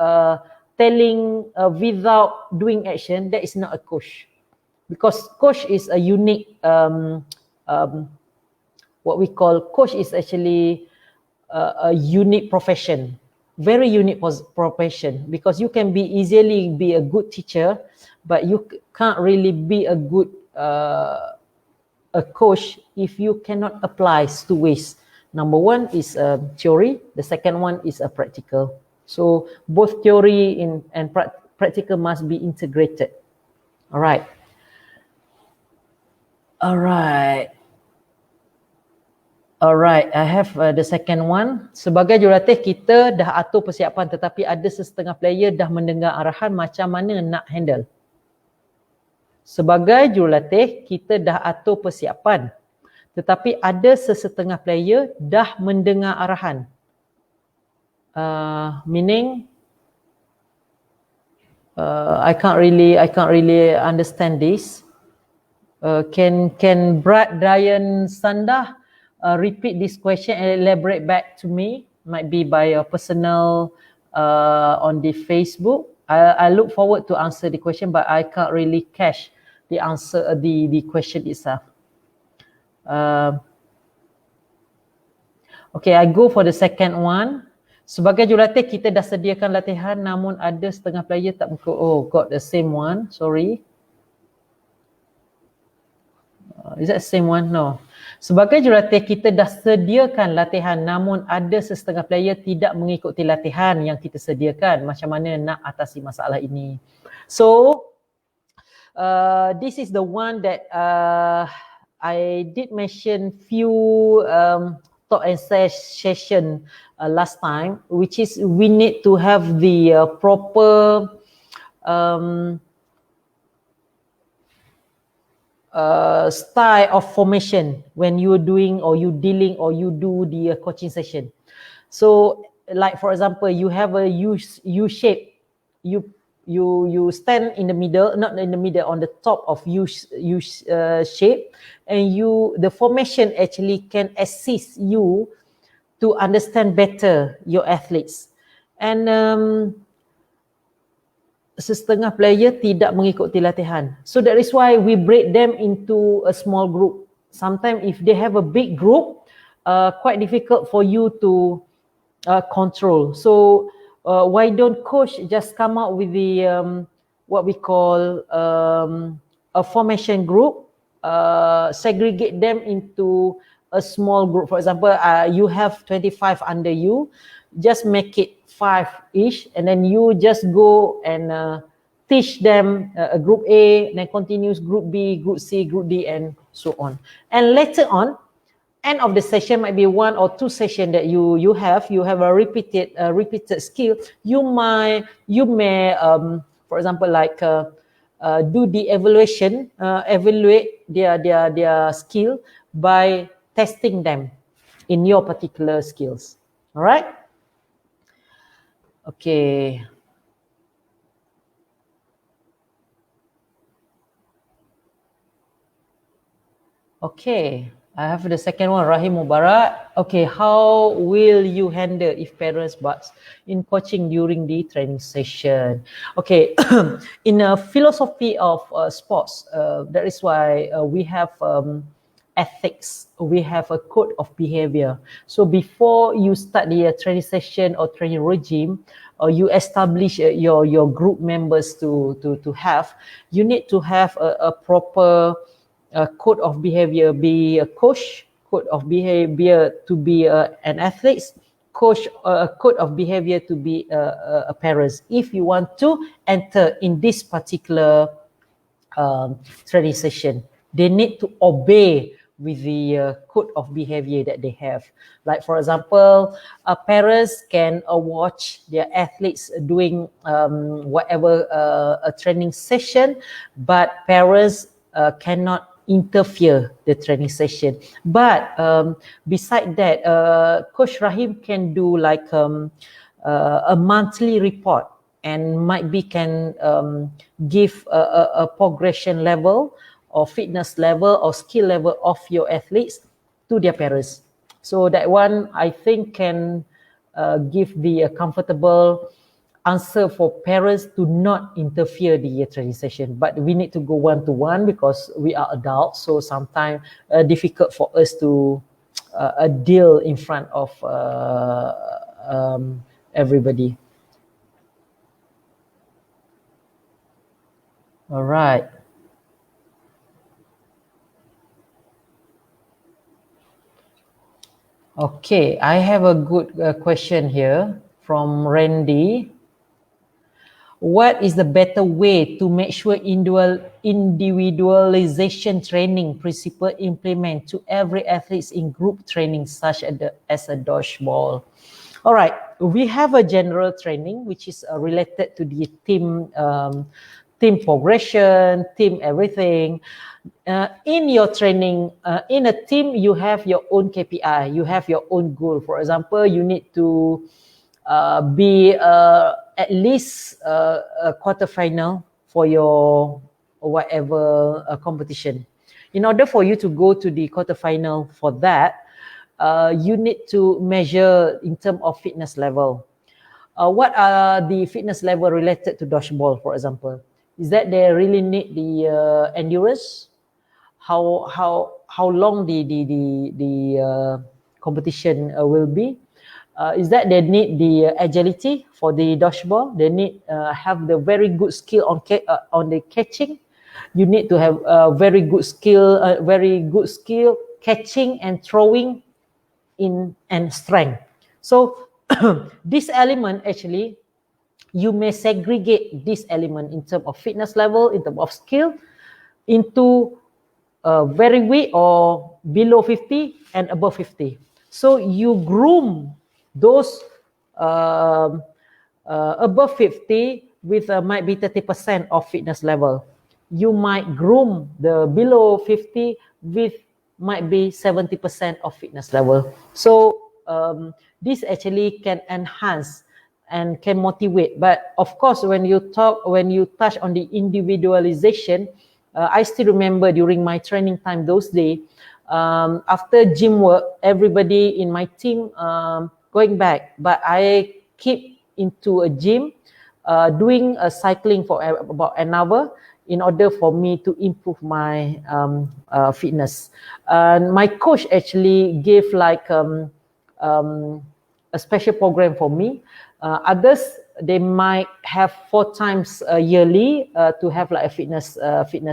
Speaker 1: telling without doing action, that is not a coach. Because coach is a unique, what we call coach is actually a unique profession. very unique profession, because you can be easily be a good teacher, but you can't really be a good a coach if you cannot apply two ways. Number one is theory, the second one is a practical. So both theory and practical must be integrated. All right. Alright, I have the second one. Sebagai jurulatih, kita dah atur persiapan, tetapi ada setengah player dah mendengar arahan, macam mana nak handle? Sebagai jurulatih, kita dah atur persiapan, tetapi ada sesetengah player dah mendengar arahan. Meaning, I can't really understand this. Can Brad Dian Sandah repeat this question and elaborate back to me? Might be by a personal on the Facebook. I look forward to answer the question, but I can't really catch the answer, the question itself. Okay, I go for the second one. Sebagai jurulatih, kita dah sediakan latihan, namun ada setengah player tak mengikut. Oh, got the same one. Sorry. Is that the same one? No. Sebagai jurulatih, kita dah sediakan latihan, namun ada setengah player tidak mengikuti latihan yang kita sediakan. Macam mana nak atasi masalah ini? So, this is the one that I did mention few talk and session last time, which is we need to have the proper style of formation when you're doing or you dealing or you do the coaching session. So, like for example, you have a U shape. You stand in the middle, not in the middle, on the top of U shape, and the formation actually can assist you to understand better your athletes. And setengah player tidak mengikuti latihan. So that is why we break them into a small group. Sometimes if they have a big group, quite difficult for you to control. So why don't coach just come out with the what we call a formation group, segregate them into a small group. For example, you have 25 under you, just make it 5 each, and then you just go and teach them group A, then continues group B, group C, group D, and so on. And later on, end of the session might be 1 or 2 sessions that you have a repeated skill. You may for example, like do the evaluate their skill by testing them in your particular skills. All right. Okay. Okay, I have the second one, Rahim Mubarak. Okay, how will you handle if parents butts in coaching during the training session? Okay, in a philosophy of sports, that is why we have ethics. We have a code of behavior. So before you start the training session or training regime, or you establish your group members to have, you need to have a proper code of behavior. Be a coach, code of behavior to be an athlete, coach, code of behavior to be a parent. If you want to enter in this particular training session, they need to obey with the code of behavior that they have. Like for example, parents can watch their athletes doing whatever a training session, but parents cannot interfere the training session. But beside that, Coach Rahim can do like a monthly report, and might be can give a progression level or fitness level or skill level of your athletes to their parents. So that one I think can give the comfortable answer for parents to not interfere the training session. But we need to go one-to-one because we are adults, so sometimes difficult for us to deal in front of everybody. All right. Okay, I have a good question here from Randy. What is the better way to make sure individualization training principle implement to every athlete in group training such as a dodgeball? All right, we have a general training which is related to the team progression, team everything. In your training, in a team, you have your own KPI, you have your own goal. For example, you need to be at least a quarterfinal for your whatever competition. In order for you to go to the quarterfinal for that, you need to measure in terms of fitness level. What are the fitness level related to dodgeball, for example? Is that they really need the endurance? How long the competition will be? Is that they need the agility for the dodgeball? They need have the very good skill on the catching. You need to have very good skill catching and throwing in and strength. So this element actually, you may segregate this element in terms of fitness level, in terms of skill, into very weak or below 50 and above 50. So you groom those above 50 with might be 30% of fitness level. You might groom the below 50 with might be 70% of fitness level. So this actually can enhance and can motivate. But of course, when you touch on the individualization, I still remember during my training time those days, after gym work, everybody in my team going back, but I keep into a gym, doing a cycling for about an hour in order for me to improve my fitness. And my coach actually gave like a special program for me. Others, they might have 4 times yearly to have like a fitness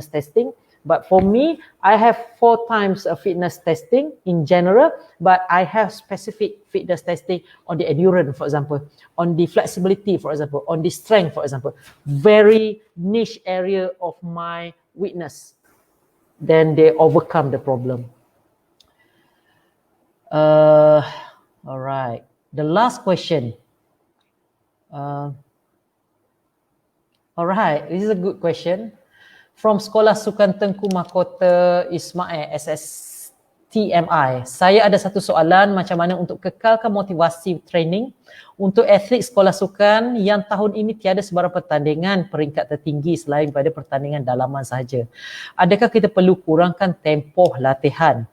Speaker 1: testing. But for me, I have 4 times fitness testing in general, but I have specific fitness testing on the endurance, for example, on the flexibility, for example, on the strength, for example, very niche area of my weakness. Then they overcome the problem. All right. The last question. All right, this is a good question. From Sekolah Sukan Tengku Mahkota Ismail SSTMI. Saya ada satu soalan, macam mana untuk kekalkan motivasi training untuk atlet sekolah sukan yang tahun ini tiada sebarang pertandingan peringkat tertinggi selain pada pertandingan dalaman sahaja. Adakah kita perlu kurangkan tempoh latihan?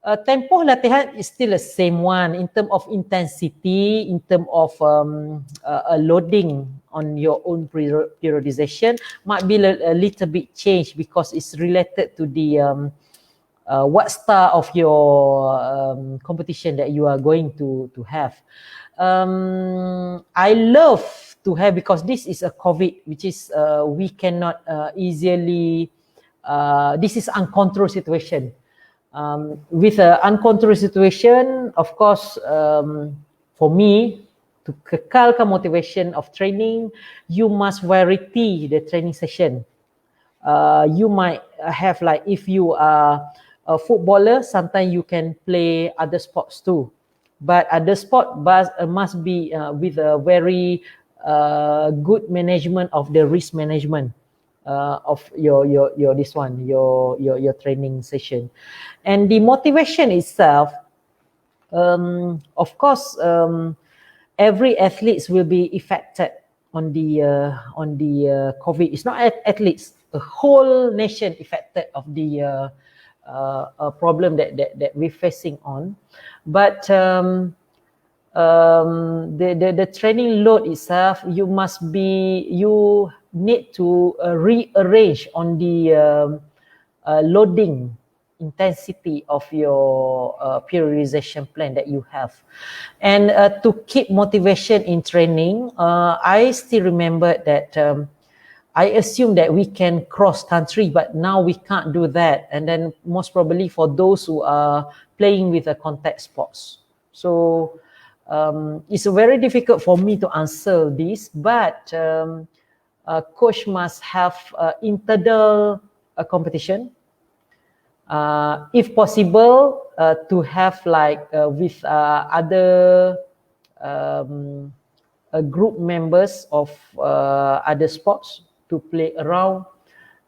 Speaker 1: Tempoh latihan is still the same one in terms of intensity, in terms of loading on your own periodization might be a little bit changed because it's related to the what style of your competition that you are going to have. I love to have, because this is a COVID, which is we cannot easily, this is uncontrolled situation. With an uncontrolled situation, of course, for me, to kekalkan motivation of training, you must vary the training session. You might have like, if you are a footballer, sometimes you can play other sports too. But other sport must be with a very good management of the risk management. Of your training session, and the motivation itself, of course, every athlete will be affected on the COVID. It's not athletes, the whole nation affected of the problem that we're facing on. But the training load itself, you need to rearrange on the loading intensity of your periodization plan that you have. And to keep motivation in training, I still remember that I assume that we can cross country, but now we can't do that. And then most probably for those who are playing with the contact sports. So it's very difficult for me to answer this, but coach must have internal competition. If possible, to have like with other group members of other sports to play around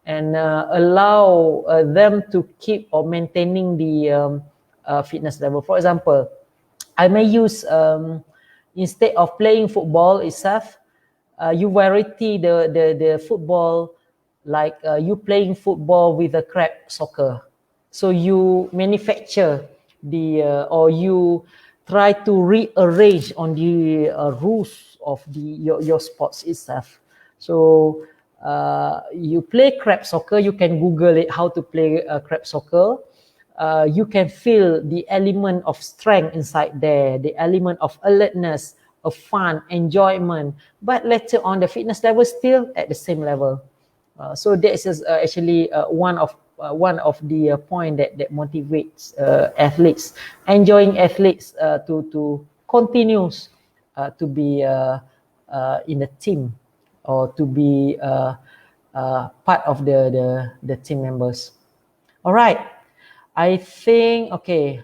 Speaker 1: and allow them to keep or maintaining the fitness level. For example, I may use instead of playing football itself, you variety the football like you playing football with a crab soccer. So you manufacture the or you try to rearrange on the rules of your sports itself. So you play crab soccer, you can Google it how to play crab soccer. You can feel the element of strength inside there, the element of alertness, of fun, enjoyment. But later on, the fitness level still at the same level. So that is actually one of the point that motivates athletes, enjoying athletes to continue to be in the team or to be part of the team members. All right. I think, okay.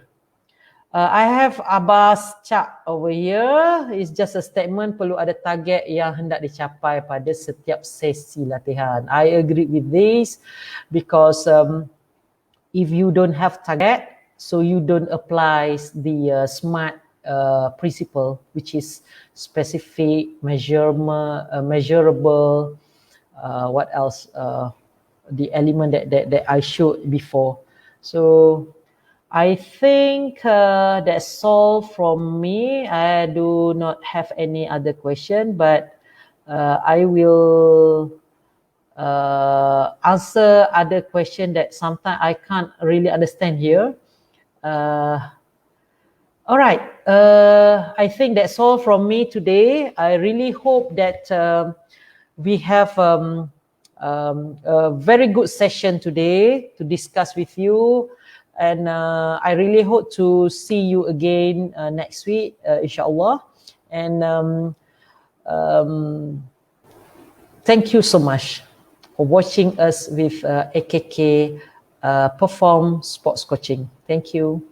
Speaker 1: I have Abbas Cak over here. It's just a statement, perlu ada target yang hendak dicapai pada setiap sesi latihan. I agree with this because if you don't have target, so you don't apply the SMART principle, which is specific, measurable, what else? The element that I showed before. So I think that's all from me. I do not have any other question, but I will answer other question that sometimes I can't really understand here. All right, I think that's all from me today. I really hope that we have a very good session today to discuss with you. And I really hope to see you again next week, inshallah. And thank you so much for watching us with AKK Perform Sports Coaching. Thank you.